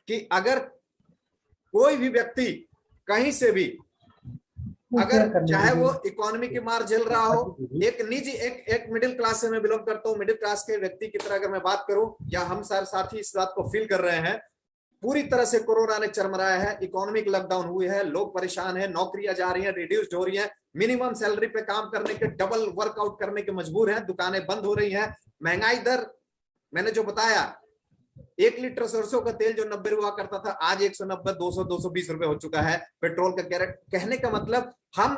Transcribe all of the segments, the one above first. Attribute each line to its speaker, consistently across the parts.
Speaker 1: कि अगर कोई भी व्यक्ति कहीं से भी, अगर चाहे वो इकोनॉमी की मार झेल रहा हो, एक निजी एक मिडिल क्लास से मैं बिलोंग करता हूँ, मिडिल क्लास के व्यक्ति की तरह अगर मैं बात करूं, या हम सारे साथी इस बात को फील कर रहे हैं, पूरी तरह से कोरोना ने चरमराया है, इकोनॉमिक लॉकडाउन हुई है, लोग परेशान हैं, नौकरियां जा रही हैं, रिड्यूस्ड हो रही हैं, मिनिमम सैलरी पे काम करने के डबल वर्कआउट करने के मजबूर हैं, दुकानें बंद हो रही हैं, महंगाई दर मैंने जो बताया, 1 लीटर सरसों का तेल जो 90 हुआ करता था आज 190, 200, 220 रुपए हो चुका है। पेट्रोल का कैरेट, कहने का मतलब हम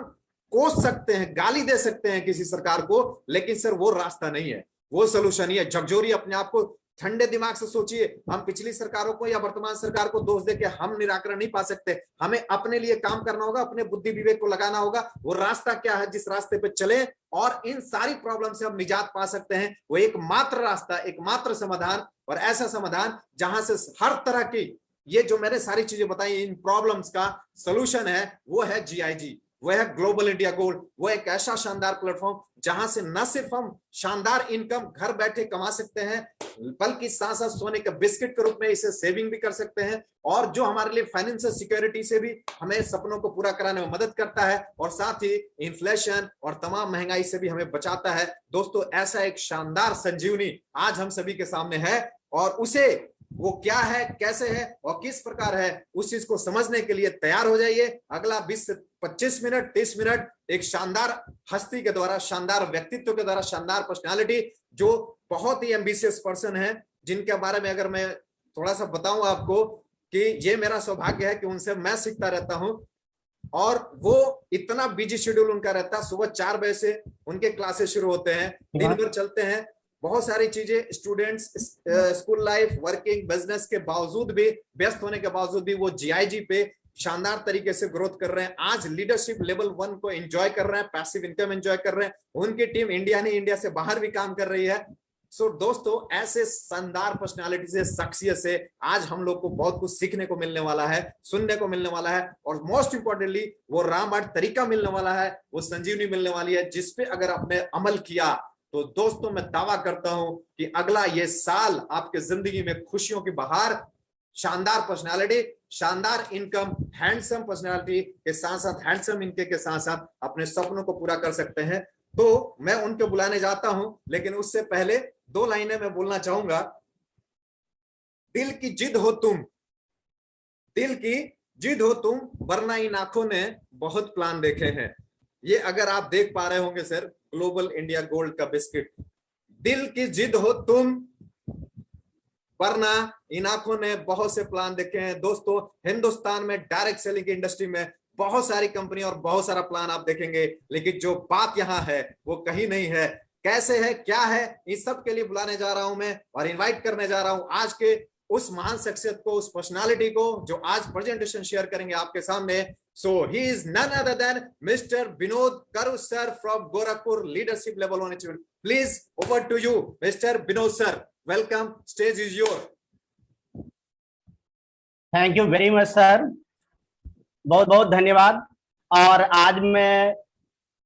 Speaker 1: कोस सकते हैं, गाली दे सकते हैं किसी सरकार को, लेकिन सर वो रास्ता नहीं है, वो सोल्यूशन नहीं है। झकझोरी अपने आप को ठंडे दिमाग से सोचिए, हम पिछली सरकारों को या वर्तमान सरकार को दोष देके हम निराकरण नहीं पा सकते, हमें अपने लिए काम करना होगा, अपने बुद्धि विवेक को लगाना होगा। वो रास्ता क्या है जिस रास्ते पे चले और इन सारी प्रॉब्लम से हम निजात पा सकते हैं, वो एकमात्र रास्ता, एकमात्र समाधान, और ऐसा समाधान जहां से हर तरह की ये जो मैंने सारी चीजें बताई इन प्रॉब्लम्स का सॉल्यूशन है, वो है GIG, वो है ग्लोबल इंडिया गोल्ड। वो एक ऐसा शानदार प्लेटफॉर्म जहां से न सिर्फ हम शानदार इनकम घर बैठे कमा सकते हैं, बल्कि साथ साथ सोने के बिस्किट के रूप में इसे सेविंग भी कर सकते हैं, और जो हमारे लिए फाइनेंशियल सिक्योरिटी से भी हमें सपनों को पूरा कराने में मदद करता है, और साथ ही इन्फ्लेशन और तमाम महंगाई से भी हमें बचाता है। दोस्तों, ऐसा एक शानदार संजीवनी आज हम सभी के सामने है, और उसे वो क्या है, कैसे है और किस प्रकार है, उस चीज को समझने के लिए तैयार हो जाइए। अगला 20 से 25 मिनट, 30 मिनट एक शानदार हस्ती के द्वारा, शानदार व्यक्तित्व के द्वारा, शानदार पर्सनालिटी, जो बहुत ही एम्बिशियस पर्सन है, जिनके बारे में अगर मैं थोड़ा सा बताऊं आपको, कि ये मेरा सौभाग्य है कि उनसे मैं सीखता रहता हूं, और वो इतना बिजी शेड्यूल उनका रहता है, सुबह 4 बजे से उनके क्लासेस शुरू होते हैं, दिन भर चलते हैं, बहुत सारी चीजें, students, school life, working, business के बावजूद भी, व्यस्त होने के बावजूद भी वो GIG पे शानदार तरीके से ग्रोथ कर रहे हैं। आज लीडरशिप लेवल 1 को एंजॉय कर रहे हैं, पैसिव इनकम एंजॉय कर रहे हैं, उनकी टीम इंडिया नहीं, इंडिया से बाहर भी काम कर रही है। सो दोस्तों, ऐसे शानदार पर्सनालिटी से, शख्सियत से आज हम लोग को बहुत कुछ सीखने को मिलने वाला है, सुनने को मिलने वाला है, और मोस्ट इंपॉर्टेंटली वो रामबाण तरीका मिलने वाला है, वो संजीवनी मिलने वाली है, जिसपे अगर आपने अमल किया तो दोस्तों मैं दावा करता हूं कि अगला ये साल आपके जिंदगी में खुशियों की बहार, शानदार पर्सनालिटी, शानदार इनकम, हैंडसम पर्सनालिटी के साथ साथ, हैंडसम इनके के साथ साथ अपने सपनों को पूरा कर सकते हैं। तो मैं उनके बुलाने जाता हूं, लेकिन उससे पहले 2 लाइनें मैं बोलना चाहूंगा। दिल की जिद हो तुम, दिल की जिद हो तुम, वरना इन आंखों ने बहुत प्लान देखे हैं। ये अगर आप देख पा रहे होंगे सर, ग्लोबल इंडिया गोल्ड का बिस्किट, दिल की जिद हो तुम, वरना इन आंखों ने बहुत से प्लान देखे हैं। दोस्तों, हिंदुस्तान में डायरेक्ट सेलिंग की इंडस्ट्री में बहुत सारी कंपनी और बहुत सारा प्लान आप देखेंगे, लेकिन जो बात यहां है वो कहीं नहीं है। कैसे है, क्या है, इस सब के लिए बुलाने जा रहा हूं मैं, और इनवाइट करने जा रहा हूं आज के उस महान शख्सियत को, उस पर्सनालिटी को, जो आज प्रेजेंटेशन शेयर करेंगे आपके सामने। So he is none other than Mr. Vinod Karu sir from Gorakhpur Leadership Level 1 Achievement. Please, over to you, Mr. Vinod sir. Welcome. Stage is yours.
Speaker 2: Thank you very much sir, बहुत बहुत धन्यवाद। और आज मैं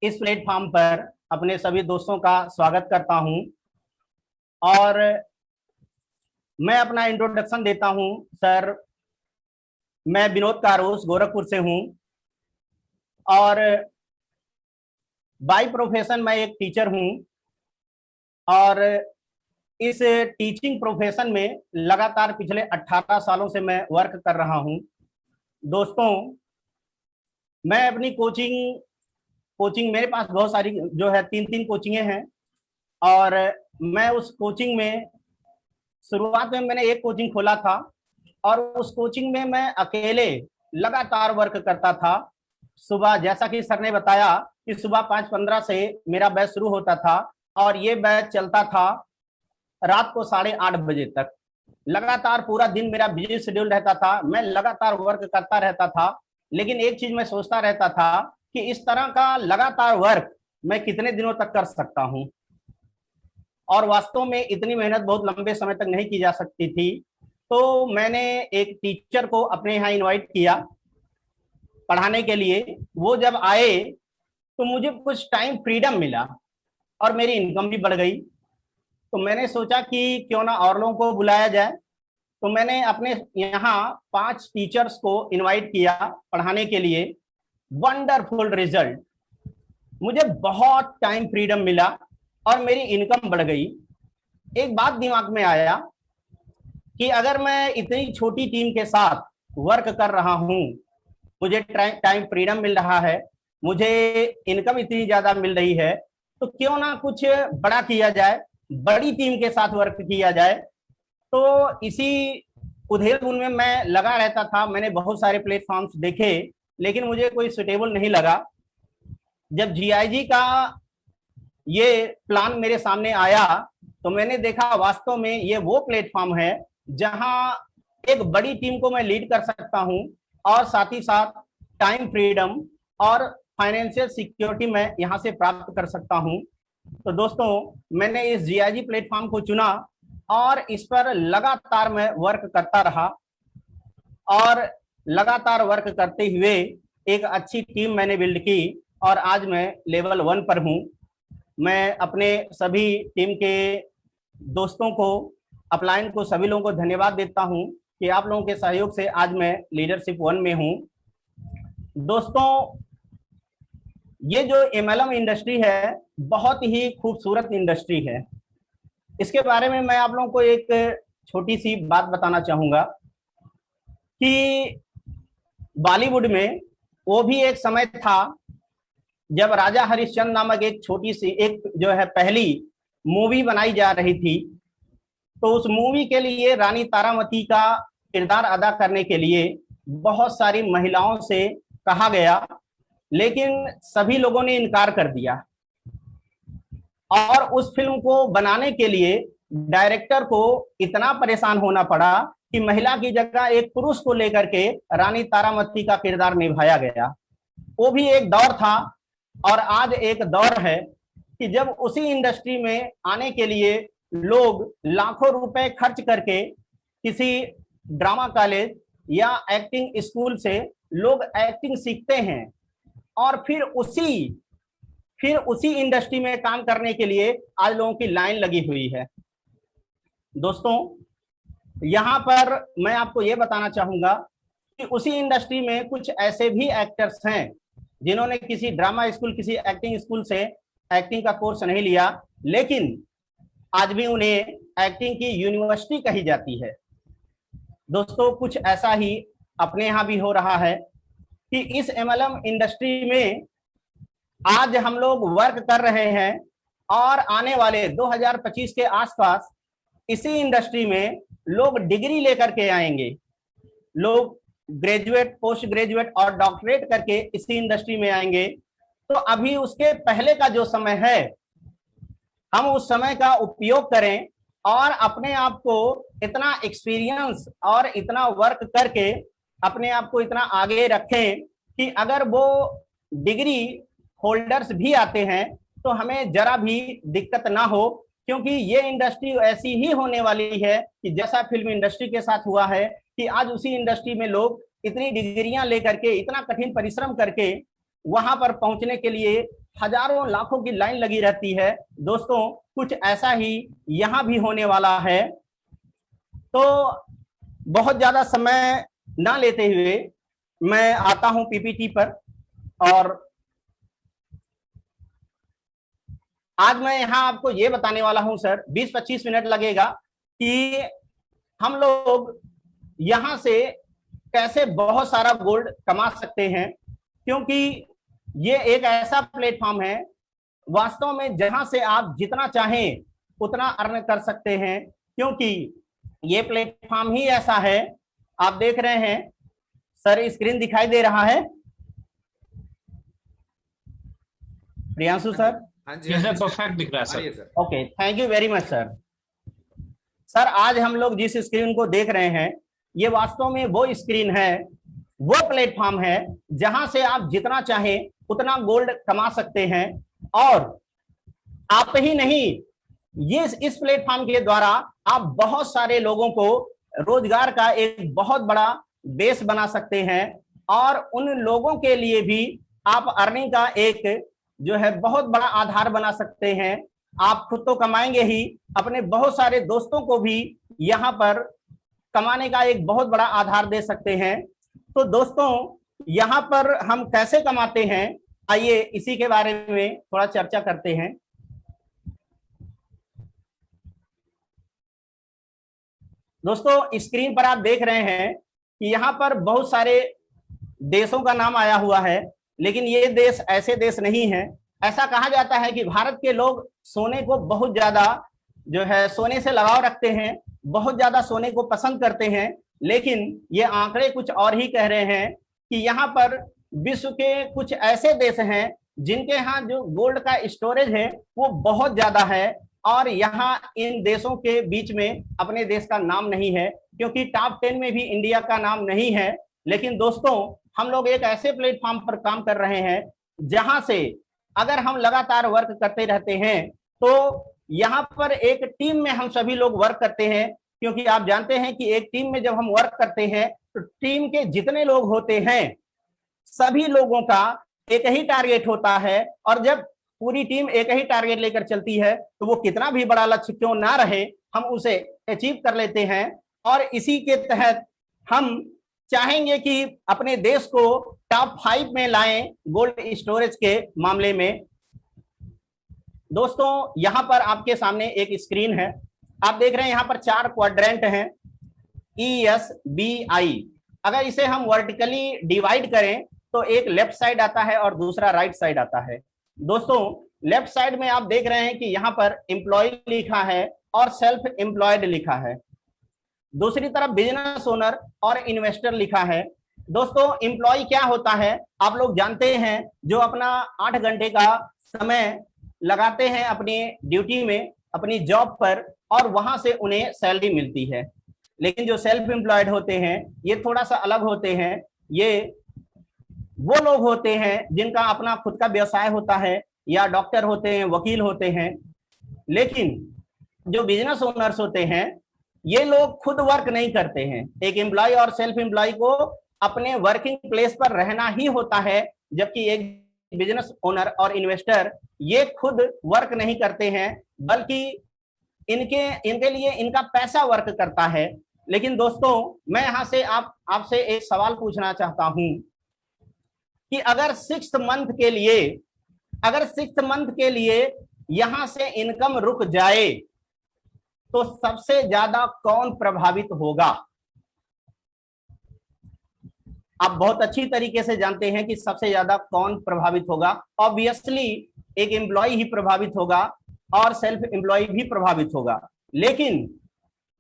Speaker 2: इस platform पर अपने सभी दोस्तों का स्वागत करता हूं, और मैं अपना इंट्रोडक्शन देता हूं। सर, मैं विनोद कारूस गोरखपुर से हूं, और बाय प्रोफेशन मैं एक टीचर हूं, और इस टीचिंग प्रोफेशन में लगातार पिछले 18 सालों से मैं वर्क कर रहा हूं। दोस्तों, मैं अपनी कोचिंग मेरे पास बहुत सारी जो है 3 कोचिंगें हैं, और मैं उस कोचिंग में शुरुआत में मैंने एक कोचिंग खोला था, और उस कोचिंग में मैं अकेले लगातार वर्क करता था। सुबह, जैसा कि सर ने बताया, कि सुबह 5:15 से मेरा बैच शुरू होता था, और ये बैच चलता था रात को 8:30 बजे तक। लगातार पूरा दिन मेरा बिजी शेड्यूल रहता था, मैं लगातार वर्क करता रहता था। लेकिन एक चीज मैं सोचता रहता था कि इस तरह का लगातार वर्क मैं कितने दिनों तक कर सकता हूं, और वास्तव में इतनी मेहनत बहुत लंबे समय तक नहीं की जा सकती थी। तो मैंने एक टीचर को अपने यहाँ इनवाइट किया पढ़ाने के लिए। वो जब आए तो मुझे कुछ टाइम फ्रीडम मिला, और मेरी इनकम भी बढ़ गई। तो मैंने सोचा कि क्यों ना और लोगों को बुलाया जाए। तो मैंने अपने यहाँ 5 टीचर्स को इनवाइट किया पढ़ाने के लिए। वंडरफुल रिजल्ट, मुझे बहुत टाइम फ्रीडम मिला और मेरी इनकम बढ़ गई। एक बात दिमाग में आया कि अगर मैं इतनी छोटी टीम के साथ वर्क कर रहा हूं, मुझे टाइम फ्रीडम मिल रहा है, मुझे इनकम इतनी ज्यादा मिल रही है, तो क्यों ना कुछ बड़ा किया जाए, बड़ी टीम के साथ वर्क किया जाए। तो इसी उधेड़-बुन में मैं लगा रहता था। मैंने बहुत सारे प्लेटफॉर्म्स देखे, लेकिन मुझे कोई सुटेबल नहीं लगा। जब जीआईजी का ये प्लान मेरे सामने आया तो मैंने देखा वास्तव में ये वो प्लेटफॉर्म है जहां एक बड़ी टीम को मैं लीड कर सकता हूं और साथ ही साथ टाइम फ्रीडम और फाइनेंशियल सिक्योरिटी मैं यहां से प्राप्त कर सकता हूं। तो दोस्तों, मैंने इस जीआईजी प्लेटफॉर्म को चुना और इस पर लगातार मैं वर्क करता रहा और लगातार वर्क करते हुए एक अच्छी टीम मैंने बिल्ड की और आज मैं लेवल 1 पर हूं। मैं अपने सभी टीम के दोस्तों को, अपलाइन को, सभी लोगों को धन्यवाद देता हूं कि आप लोगों के सहयोग से आज मैं लीडरशिप 1 में हूं। दोस्तों, ये जो एमएलएम इंडस्ट्री है बहुत ही खूबसूरत इंडस्ट्री है। इसके बारे में मैं आप लोगों को एक छोटी सी बात बताना चाहूंगा कि बॉलीवुड में वो भी एक समय था जब राजा हरिश्चंद्र नामक एक छोटी सी एक जो है पहली मूवी बनाई जा रही थी। तो उस मूवी के लिए रानी तारामती का किरदार अदा करने के लिए बहुत सारी महिलाओं से कहा गया, लेकिन सभी लोगों ने इनकार कर दिया और उस फिल्म को बनाने के लिए डायरेक्टर को इतना परेशान होना पड़ा कि महिला की जगह एक पुरुष को लेकर के रानी तारामती का किरदार निभाया गया। वो भी एक दौर था और आज एक दौर है कि जब उसी इंडस्ट्री में आने के लिए लोग लाखों रुपए खर्च करके किसी ड्रामा कॉलेज या एक्टिंग स्कूल से लोग एक्टिंग सीखते हैं और फिर उसी इंडस्ट्री में काम करने के लिए आज लोगों की लाइन लगी हुई है। दोस्तों, यहां पर मैं आपको यह बताना चाहूंगा कि उसी इंडस्ट्री में कुछ ऐसे भी एक्टर्स हैं जिन्होंने किसी ड्रामा स्कूल, किसी एक्टिंग स्कूल से एक्टिंग का कोर्स नहीं लिया, लेकिन आज भी उन्हें एक्टिंग की यूनिवर्सिटी कही जाती है। दोस्तों, कुछ ऐसा ही अपने यहां भी हो रहा है कि इस एमएलएम इंडस्ट्री में आज हम लोग वर्क कर रहे हैं और आने वाले 2025 के आसपास इसी इंडस्ट्री में लोग डिग्री लेकर के आएंगे। लोग ग्रेजुएट, पोस्ट ग्रेजुएट और डॉक्टरेट करके इसी इंडस्ट्री में आएंगे। तो अभी उसके पहले का जो समय है, हम उस समय का उपयोग करें और अपने आप को इतना एक्सपीरियंस और इतना वर्क करके अपने आप को इतना आगे रखें कि अगर वो डिग्री होल्डर्स भी आते हैं तो हमें जरा भी दिक्कत ना हो, क्योंकि ये इंडस्ट्री ऐसी ही होने वाली है कि जैसा फिल्म इंडस्ट्री के साथ हुआ है कि आज उसी इंडस्ट्री में लोग इतनी डिग्रियां लेकर के, इतना कठिन परिश्रम करके वहां पर पहुंचने के लिए हजारों लाखों की लाइन लगी रहती है। दोस्तों, कुछ ऐसा ही यहां भी होने वाला है। तो बहुत ज्यादा समय ना लेते हुए मैं आता हूं पीपीटी पर और आज मैं यहां आपको ये बताने वाला हूं सर, 20-25 मिनट लगेगा कि हम लोग यहां से कैसे बहुत सारा गोल्ड कमा सकते हैं, क्योंकि ये एक ऐसा प्लेटफॉर्म है वास्तव में जहां से आप जितना चाहें उतना अर्न कर सकते हैं, क्योंकि ये प्लेटफॉर्म ही ऐसा है। आप देख रहे हैं सर, स्क्रीन दिखाई दे रहा है प्रियांशु सर?
Speaker 1: हाँ जी,
Speaker 3: परफेक्ट दिख रहा है sir.
Speaker 2: Okay, thank you very much sir. Sir, आज हम लोग जिस स्क्रीन को देख रहे हैं ये वास्तव में वो स्क्रीन है, वो प्लेटफॉर्म है जहां से आप जितना चाहें उतना गोल्ड कमा सकते हैं। और आप ही नहीं, ये इस प्लेटफॉर्म के द्वारा आप बहुत सारे लोगों को रोजगार का एक बहुत बड़ा बेस बना सकते हैं और उन लोगों के लिए भी आप अर्निंग का एक जो है बहुत बड़ा आधार बना सकते हैं। आप खुद तो कमाएंगे ही, अपने बहुत सारे दोस्तों को भी यहाँ पर कमाने का एक बहुत बड़ा आधार दे सकते हैं। तो दोस्तों यहाँ पर हम कैसे कमाते हैं, आइए इसी के बारे में थोड़ा चर्चा करते हैं। दोस्तों स्क्रीन पर आप देख रहे हैं कि यहाँ पर बहुत सारे देशों का नाम आया हुआ है, लेकिन ये देश ऐसे देश नहीं है। ऐसा कहा जाता है कि भारत के लोग सोने को बहुत ज्यादा जो है सोने से लगाव रखते हैं, बहुत ज्यादा सोने को पसंद करते हैं, लेकिन ये आंकड़े कुछ और ही कह रहे हैं कि यहाँ पर विश्व के कुछ ऐसे देश हैं जिनके यहाँ जो गोल्ड का स्टोरेज है वो बहुत ज्यादा है, और यहाँ इन देशों के बीच में अपने देश का नाम नहीं है, क्योंकि टॉप 10 में भी इंडिया का नाम नहीं है। लेकिन दोस्तों हम लोग एक ऐसे प्लेटफॉर्म पर काम कर रहे हैं जहां से अगर हम लगातार वर्क करते रहते हैं तो यहाँ पर एक टीम में हम सभी लोग वर्क करते हैं, क्योंकि आप जानते हैं कि एक टीम में जब हम वर्क करते हैं तो टीम के जितने लोग होते हैं सभी लोगों का एक ही टारगेट होता है, और जब पूरी टीम एक ही टारगेट लेकर चलती है तो वो कितना भी बड़ा लक्ष्य क्यों ना रहे हम उसे अचीव कर लेते हैं। और इसी के तहत हम चाहेंगे कि अपने देश को टॉप 5 में लाएं गोल्ड स्टोरेज के मामले में। दोस्तों यहां पर आपके सामने एक स्क्रीन है, आप देख रहे हैं यहाँ पर 4 क्वाड्रेंट हैं ESBI। अगर इसे हम वर्टिकली डिवाइड करें तो एक लेफ्ट साइड आता है और दूसरा राइट साइड आता है। दोस्तों लेफ्ट साइड में आप देख रहे हैं कि यहाँ पर एम्प्लॉय लिखा है और सेल्फ एम्प्लॉयड लिखा है, दूसरी तरफ बिजनेस ओनर और इन्वेस्टर लिखा है। दोस्तों एम्प्लॉय क्या होता है आप लोग जानते हैं, जो अपना 8 घंटे का समय लगाते हैं अपनी ड्यूटी में, अपनी जॉब पर, और वहां से उन्हें सैलरी मिलती है। लेकिन जो सेल्फ एम्प्लॉयड होते हैं ये थोड़ा सा अलग होते हैं, ये वो लोग होते हैं जिनका अपना खुद का व्यवसाय होता है, या डॉक्टर होते हैं, वकील होते हैं। लेकिन जो बिजनेस ओनर्स होते हैं ये लोग खुद वर्क नहीं करते हैं। एक एम्प्लॉय और सेल्फ एम्प्लॉय को अपने वर्किंग प्लेस पर रहना ही होता है, जबकि एक बिजनेस ओनर और इन्वेस्टर ये खुद वर्क नहीं करते हैं, बल्कि इनके लिए इनका पैसा वर्क करता है। लेकिन दोस्तों मैं यहां से आपसे एक सवाल पूछना चाहता हूं कि अगर 6th मंथ के लिए यहां से इनकम रुक जाए तो सबसे ज्यादा कौन प्रभावित होगा? आप बहुत अच्छी तरीके से जानते हैं कि सबसे ज्यादा कौन प्रभावित होगा। ऑब्वियसली एक एम्प्लॉय ही प्रभावित होगा और सेल्फ एम्प्लॉय भी प्रभावित होगा, लेकिन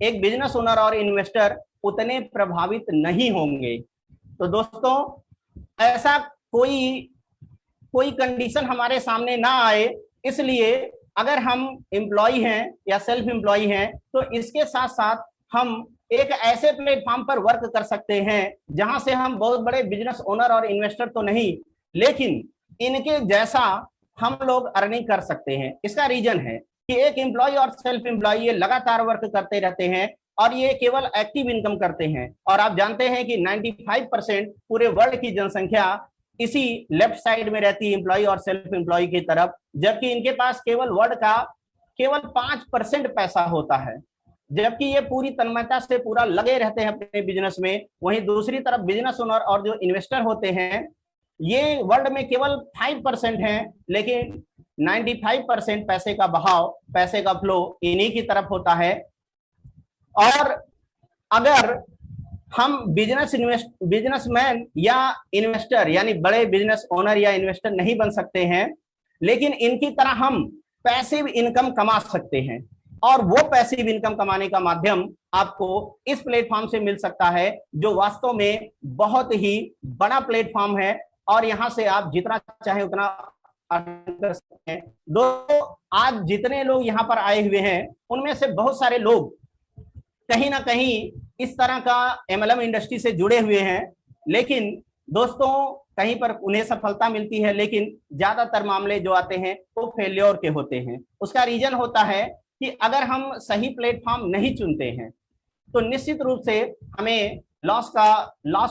Speaker 2: एक बिजनेस ओनर और इन्वेस्टर उतने प्रभावित नहीं होंगे। तो दोस्तों ऐसा कोई कंडीशन हमारे सामने ना आए, इसलिए अगर हम एम्प्लॉय हैं या सेल्फ एम्प्लॉय हैं तो इसके साथ साथ हम एक ऐसे प्लेटफॉर्म पर वर्क कर सकते हैं जहां से हम बहुत बड़े बिजनेस ओनर और इन्वेस्टर तो नहीं, लेकिन इनके जैसा हम लोग अर्निंग कर सकते हैं। इसका रीजन है कि एक एम्प्लॉय और सेल्फ एम्प्लॉय ये लगातार वर्क करते रहते हैं और ये केवल एक्टिव इनकम करते हैं। और आप जानते हैं कि 95% पूरे वर्ल्ड की जनसंख्या इसी लेफ्ट साइड में रहती है, एम्प्लॉय और सेल्फ एम्प्लॉय की तरफ, जबकि इनके पास केवल वर्ल्ड का केवल 5% पैसा होता है, जबकि ये पूरी तन्मयता से पूरा लगे रहते हैं अपने बिजनेस में। वहीं दूसरी तरफ बिजनेस ओनर और जो इन्वेस्टर होते हैं ये वर्ल्ड में केवल 5% हैं, लेकिन 95% पैसे का बहाव, पैसे का फ्लो इन्हीं की तरफ होता है। और अगर हम बिजनेसमैन या इन्वेस्टर यानी बड़े बिजनेस ओनर या इन्वेस्टर नहीं बन सकते हैं, लेकिन इनकी तरह हम पैसिव इनकम कमा सकते हैं, और वो पैसिव इनकम कमाने का माध्यम आपको इस प्लेटफॉर्म से मिल सकता है, जो वास्तव में बहुत ही बड़ा प्लेटफॉर्म है, और यहां से आप जितना चाहे उतना अर्न कर सकते हैं। दोस्तों आज जितने लोग यहाँ पर आए हुए हैं उनमें से बहुत सारे लोग कहीं ना कहीं इस तरह का MLM इंडस्ट्री से जुड़े हुए हैं, लेकिन दोस्तों कहीं पर उन्हें सफलता मिलती है, लेकिन ज्यादातर मामले जो आते हैं वो फेल्योर के होते हैं। उसका रीजन होता है कि अगर हम सही प्लेटफॉर्म नहीं चुनते हैं तो निश्चित रूप से हमें लॉस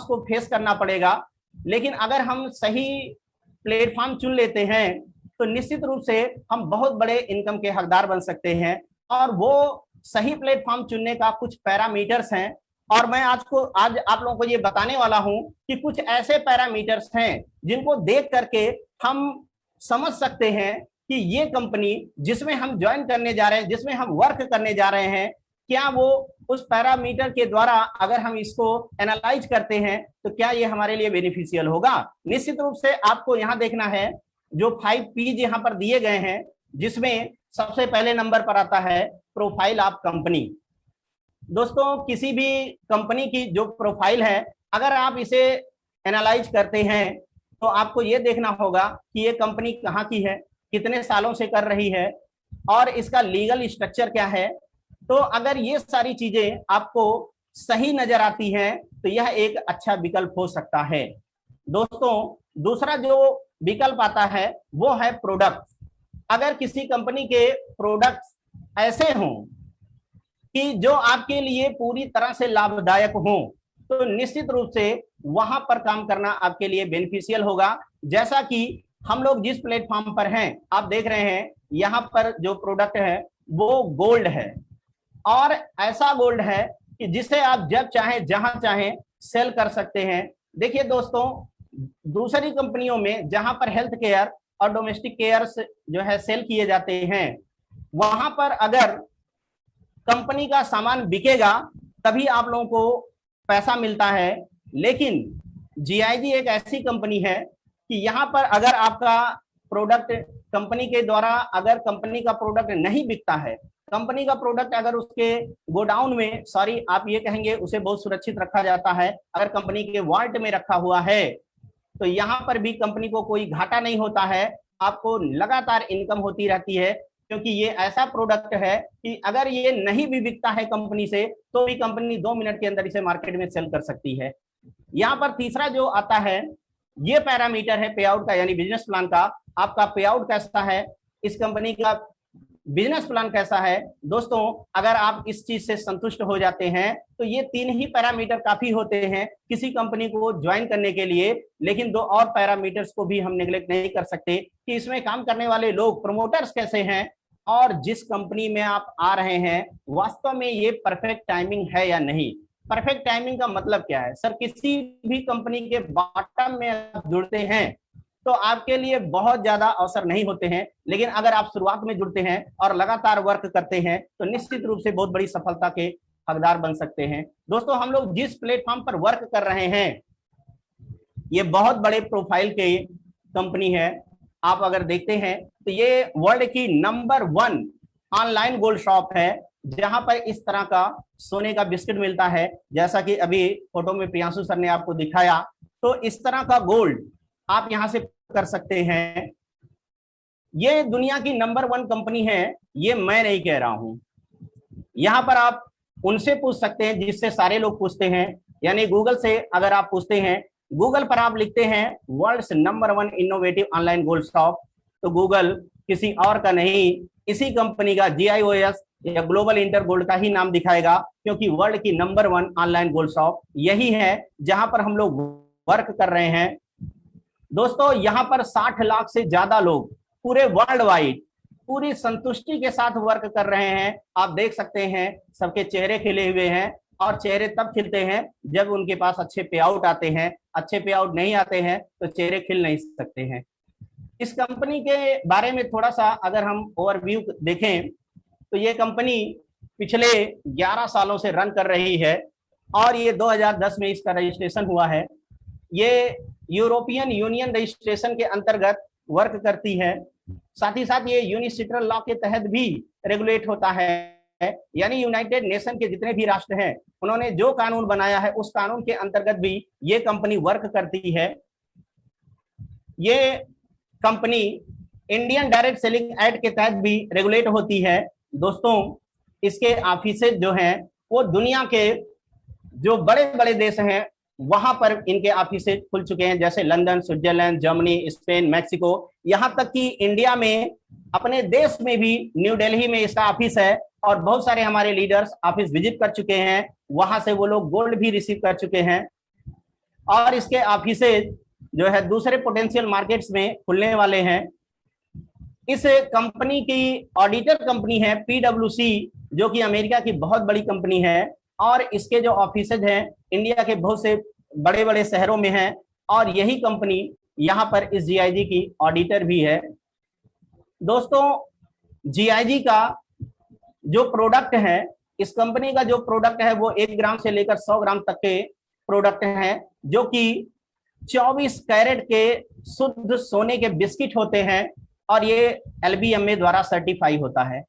Speaker 2: को फेस करना पड़ेगा, लेकिन अगर हम सही प्लेटफॉर्म चुन लेते हैं तो निश्चित रूप से हम बहुत बड़े इनकम के हकदार बन सकते हैं। और वो सही प्लेटफॉर्म चुनने का कुछ पैरामीटर्स हैं और मैं आज आप लोगों को ये बताने वाला हूं कि कुछ ऐसे पैरामीटर्स हैं जिनको देख करके हम समझ सकते हैं कि ये कंपनी जिसमें हम ज्वाइन करने जा रहे हैं, जिसमें हम वर्क करने जा रहे हैं, क्या वो उस पैरामीटर के द्वारा अगर हम इसको एनालाइज करते हैं तो क्या ये हमारे लिए बेनिफिशियल होगा। निश्चित रूप से आपको यहां देखना है जो 5 P's यहां पर दिए गए हैं, जिसमें सबसे पहले नंबर पर आता है प्रोफाइल ऑफ कंपनी। दोस्तों किसी भी कंपनी की जो प्रोफाइल है, अगर आप इसे एनालाइज करते हैं तो आपको यह देखना होगा कि ये कंपनी कहाँ की है, कितने सालों से कर रही है और इसका लीगल स्ट्रक्चर क्या है। तो अगर ये सारी चीजें आपको सही नजर आती हैं तो यह एक अच्छा विकल्प हो सकता है। दोस्तों दूसरा जो विकल्प आता है वो है प्रोडक्ट। अगर किसी कंपनी के प्रोडक्ट्स ऐसे हों कि जो आपके लिए पूरी तरह से लाभदायक हो तो निश्चित रूप से वहां पर काम करना आपके लिए बेनिफिशियल होगा। जैसा कि हम लोग जिस प्लेटफॉर्म पर हैं, आप देख रहे हैं यहां पर जो प्रोडक्ट है वो गोल्ड है और ऐसा गोल्ड है कि जिसे आप जब चाहें जहां चाहें सेल कर सकते हैं। देखिए दोस्तों, दूसरी कंपनियों में जहां पर हेल्थ केयर और डोमेस्टिक केयर जो है सेल किए जाते हैं, वहां पर अगर कंपनी का सामान बिकेगा तभी आप लोगों को पैसा मिलता है। लेकिन जीआईजी एक ऐसी कंपनी है कि यहाँ पर अगर आपका प्रोडक्ट कंपनी के द्वारा, अगर कंपनी का प्रोडक्ट नहीं बिकता है, कंपनी का प्रोडक्ट अगर उसके गोडाउन में, सॉरी आप ये कहेंगे उसे बहुत सुरक्षित रखा जाता है, अगर कंपनी के वाल्ट में रखा हुआ है तो यहाँ पर भी कंपनी को कोई घाटा नहीं होता है, आपको लगातार इनकम होती रहती है। क्योंकि ये ऐसा प्रोडक्ट है कि अगर ये नहीं भी बिकता है कंपनी से तो भी कंपनी 2 मिनट के अंदर इसे मार्केट में सेल कर सकती है। यहाँ पर तीसरा जो आता है ये पैरामीटर है पे आउट का, यानी बिजनेस प्लान का। आपका पे आउट कैसा है, इस कंपनी का बिजनेस प्लान कैसा है। दोस्तों अगर आप इस चीज से संतुष्ट हो जाते हैं तो ये 3 ही पैरामीटर काफी होते हैं किसी कंपनी को ज्वाइन करने के लिए। लेकिन 2 और पैरामीटर्स को भी हम नेग्लेक्ट नहीं कर सकते कि इसमें काम करने वाले लोग, प्रमोटर्स कैसे हैं और जिस कंपनी में आप आ रहे हैं वास्तव में ये परफेक्ट टाइमिंग है या नहीं। परफेक्ट टाइमिंग का मतलब क्या है सर, किसी भी कंपनी के बॉटम में आप जुड़ते हैं तो आपके लिए बहुत ज्यादा अवसर नहीं होते हैं, लेकिन अगर आप शुरुआत में जुड़ते हैं और लगातार वर्क करते हैं तो निश्चित रूप से बहुत बड़ी सफलता के हकदार बन सकते हैं। दोस्तों हम लोग जिस प्लेटफॉर्म पर वर्क कर रहे हैं ये बहुत बड़े प्रोफाइल के कंपनी है। आप अगर देखते हैं तो ये वर्ल्ड की नंबर 1 ऑनलाइन गोल्ड शॉप है, जहां पर इस तरह का सोने का बिस्किट मिलता है, जैसा कि अभी फोटो में प्रियांशु सर ने आपको दिखाया। तो इस तरह का गोल्ड आप यहां से कर सकते हैं। ये दुनिया की नंबर 1 कंपनी है, ये मैं नहीं कह रहा हूं। यहां पर आप उनसे पूछ सकते हैं जिससे सारे लोग पूछते हैं, यानी गूगल से अगर आप पूछते हैं, गूगल पर आप लिखते हैं world's number 1 innovative online gold shop, तो गूगल किसी और का नहीं, इसी कंपनी का GIOS या ग्लोबल इंटर गोल्ड का ही नाम दिखाएगा, क्योंकि वर्ल्ड की नंबर 1 ऑनलाइन गोल्ड शॉप यही है जहां पर हम लोग वर्क कर रहे हैं। दोस्तों यहाँ पर 60 लाख से ज्यादा लोग पूरे वर्ल्ड वाइड पूरी संतुष्टि के साथ वर्क कर रहे हैं। आप देख सकते हैं सबके चेहरे खिले हुए हैं और चेहरे तब खिलते हैं जब उनके पास अच्छे पे आउट आते हैं। अच्छे पे आउट नहीं आते हैं तो चेहरे खिल नहीं सकते हैं। इस कंपनी के बारे में थोड़ा सा अगर हम ओवरव्यू देखें तो ये कंपनी पिछले 11 सालों से रन कर रही है और ये 2010 में इसका रजिस्ट्रेशन हुआ है। ये यूरोपियन यूनियन रजिस्ट्रेशन के अंतर्गत वर्क करती है। साथ ही साथ ये यूनिसिट्रल लॉ के तहत भी रेगुलेट होता है, यानी यूनाइटेड नेशन के जितने भी राष्ट्र हैं उन्होंने जो कानून बनाया है उस कानून के अंतर्गत भी ये कंपनी वर्क करती है। ये company Indian direct selling act के तहत भी रेगुलेट होती है। दोस्तों इसके ऑफिस जो हैं वो दुनिया के जो बड़े बड़े देश हैं वहां पर इनके ऑफिस खुल चुके हैं, जैसे London, Switzerland, Germany, Spain, Mexico, यहां तक कि इंडिया में अपने देश में भी न्यू दिल्ली में इसका ऑफिस है और बहुत सारे हमारे लीडर्स ऑफिस विजिट कर चुके हैं, वहां से वो लोग गोल्ड भी रिसीव कर चुके हैं। और इसके ऑफिस जो है दूसरे पोटेंशियल मार्केट्स में खुलने वाले हैं। इस कंपनी की ऑडिटर कंपनी है PwC, जो कि अमेरिका की बहुत बड़ी कंपनी है और इसके जो ऑफिसेज हैं इंडिया के बहुत से बड़े बड़े शहरों में हैं, और यही कंपनी यहाँ पर इस जीआईजी की ऑडिटर भी है। दोस्तों, जीआईजी का जो प्रोडक्ट है, इस कंपनी का जो प्रोडक्ट है वो 1 ग्राम से लेकर 100 ग्राम तक के प्रोडक्ट हैं, जो कि 24 कैरेट के शुद्ध सोने के बिस्किट होते हैं, और ये एलबीएमए द्वारा सर्टिफाई होता है।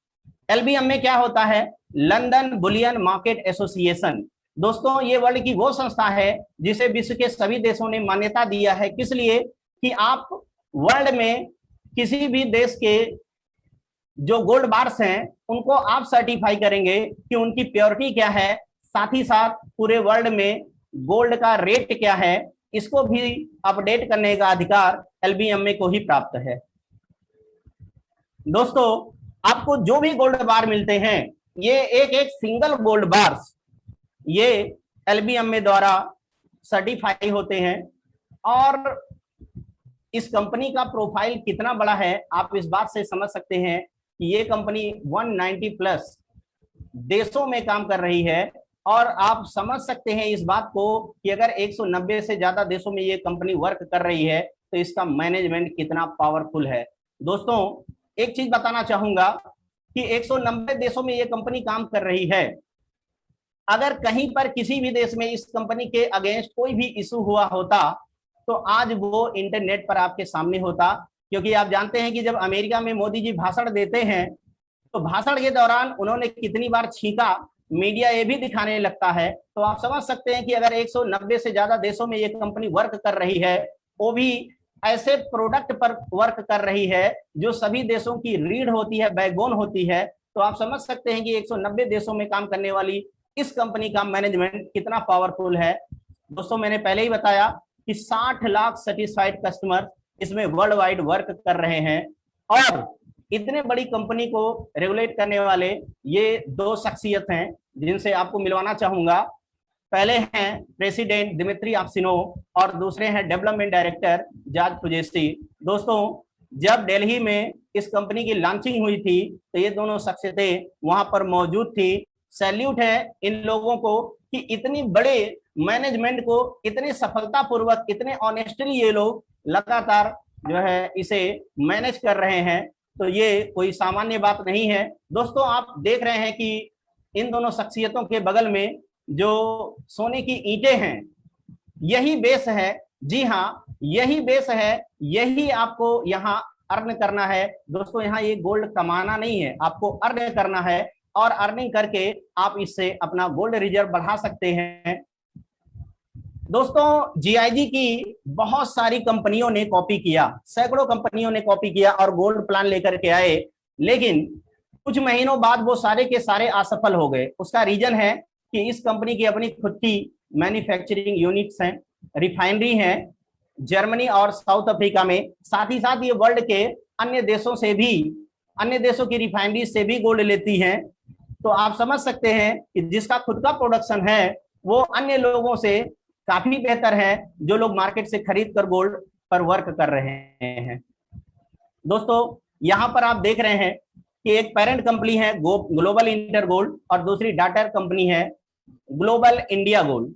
Speaker 2: एलबीएमए क्या होता है? London Boolean market association. दोस्तों, ये वर्ल्ड की वो संस्था है जिसे विश्व के सभी देशों ने मान्यता दिया है। किस लिए? कि आप वर्ल्ड में किसी भी देश के जो गोल्ड बार्स हैं उनको आप सर्टिफाई करेंगे कि उनकी प्योरिटी क्या है, साथ ही साथ पूरे वर्ल्ड में गोल्ड का रेट क्या है, इसको भी अपडेट करने का अधिकार एलबीएमए को ही प्राप्त है। दोस्तों, आपको जो भी गोल्ड बार मिलते हैं, ये एक सिंगल गोल्ड बार्स ये एलबीएमए द्वारा सर्टिफाई होते हैं। और इस कंपनी का प्रोफाइल कितना बड़ा है आप इस बात से समझ सकते हैं कि ये कंपनी 190 प्लस देशों में काम कर रही है, और आप समझ सकते हैं इस बात को कि अगर 190 से ज्यादा देशों में ये कंपनी वर्क कर रही है तो इसका मैनेजमेंट कितना पावरफुल है। दोस्तों, एक चीज बताना चाहूंगा कि 190 देशों में ये कंपनी काम कर रही है। अगर कहीं पर किसी भी देश में इस कंपनी के अगेंस्ट कोई भी इशू हुआ होता तो आज वो इंटरनेट पर आपके सामने होता, क्योंकि आप जानते हैं कि जब अमेरिका में मोदी जी भाषण देते हैं तो भाषण के दौरान उन्होंने कितनी बार छींका, मीडिया ये भी दिखाने लगता है। तो आप समझ सकते हैं कि अगर 190 से ज्यादा देशों में ये कंपनी वर्क कर रही है, वो भी ऐसे प्रोडक्ट पर वर्क कर रही है जो सभी देशों की रीढ़ होती है, बैकबोन होती है, तो आप समझ सकते हैं कि 190 देशों में काम करने वाली इस कंपनी का मैनेजमेंट कितना पावरफुल है। दोस्तों, मैंने पहले ही बताया कि 60 लाख सेटिस्फाइड कस्टमर इसमें वर्ल्ड वाइड वर्क कर रहे हैं, और इतने बड़ी कंपनी को रेगुलेट करने वाले ये 2 शख्सियत हैं जिनसे आपको मिलवाना चाहूंगा। पहले हैं प्रेसिडेंट दिमित्री अक्सिनोव और दूसरे हैं डेवलपमेंट डायरेक्टर जार्ज पुजेस्टी। दोस्तों, जब दिल्ली में इस कंपनी की लॉन्चिंग हुई थी तो ये दोनों शख्सियतें वहां पर मौजूद थी। सैल्यूट है इन लोगों को कि इतनी बड़े मैनेजमेंट को इतने सफलतापूर्वक, इतने ऑनेस्टली ये लोग लगातार जो है इसे मैनेज कर रहे हैं, तो ये कोई सामान्य बात नहीं है। दोस्तों, आप देख रहे हैं कि इन दोनों शख्सियतों के बगल में जो सोने की ईंटें हैं, यही बेस है। जी हाँ, यही बेस है, यही आपको यहाँ अर्न करना है। दोस्तों, यहाँ ये गोल्ड कमाना नहीं है, आपको अर्न करना है, और अर्निंग करके आप इससे अपना गोल्ड रिजर्व बढ़ा सकते हैं। दोस्तों, जीआईजी की बहुत सारी कंपनियों ने कॉपी किया, सैकड़ों कंपनियों ने कॉपी किया और गोल्ड प्लान लेकर के आए, लेकिन कुछ महीनों बाद वो सारे के सारे असफल हो गए। उसका रीजन है कि इस कंपनी की अपनी खुद की मैन्युफैक्चरिंग यूनिट्स हैं, रिफाइनरी हैं जर्मनी और साउथ अफ्रीका में, साथ ही साथ ये वर्ल्ड के अन्य देशों से भी, अन्य देशों की रिफाइनरी से भी गोल्ड लेती हैं। तो आप समझ सकते हैं कि जिसका खुद का प्रोडक्शन है वो अन्य लोगों से काफी बेहतर है, जो लोग मार्केट से खरीद कर गोल्ड पर वर्क कर रहे हैं। दोस्तों, यहाँ पर आप देख रहे हैं कि एक पेरेंट कंपनी है ग्लोबल इंटर गोल्ड और दूसरी डॉटर कंपनी है ग्लोबल इंडिया गोल्ड।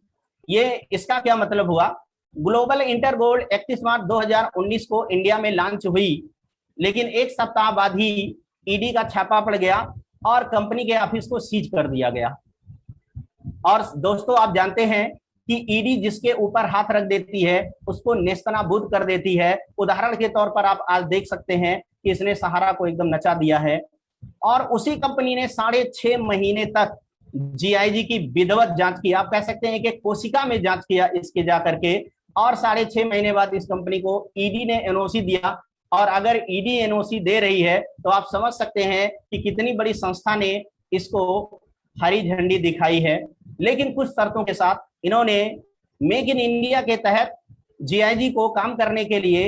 Speaker 2: ये इसका क्या मतलब हुआ? ग्लोबल इंटर गोल्ड 31 मार्च 2019 को इंडिया में लॉन्च हुई, लेकिन एक सप्ताह बाद ही ईडी का छापा पड़ गया और कंपनी के ऑफिस को सीज कर दिया गया। और दोस्तों, आप जानते हैं कि ईडी जिसके ऊपर हाथ रख देती है उसको नेस्तनाबूद कर देती है। उदाहरण के तौर पर आप आज देख सकते हैं कि इसने सहारा को एकदम नचा दिया है, और उसी कंपनी ने 6.5 महीने तक जीआईजी की विधिवत जांच की। आप कह सकते हैं कि कोशिका में जांच किया इसके जाकर के, और 6.5 महीने बाद इस कंपनी को ईडी ने एनओसी दिया। और अगर ईडी एनओसी दे रही है तो आप समझ सकते हैं कि कितनी बड़ी संस्था ने इसको हरी झंडी दिखाई है। लेकिन कुछ शर्तों के साथ इन्होंने मेक इन इंडिया के तहत जीआईजी को काम करने के लिए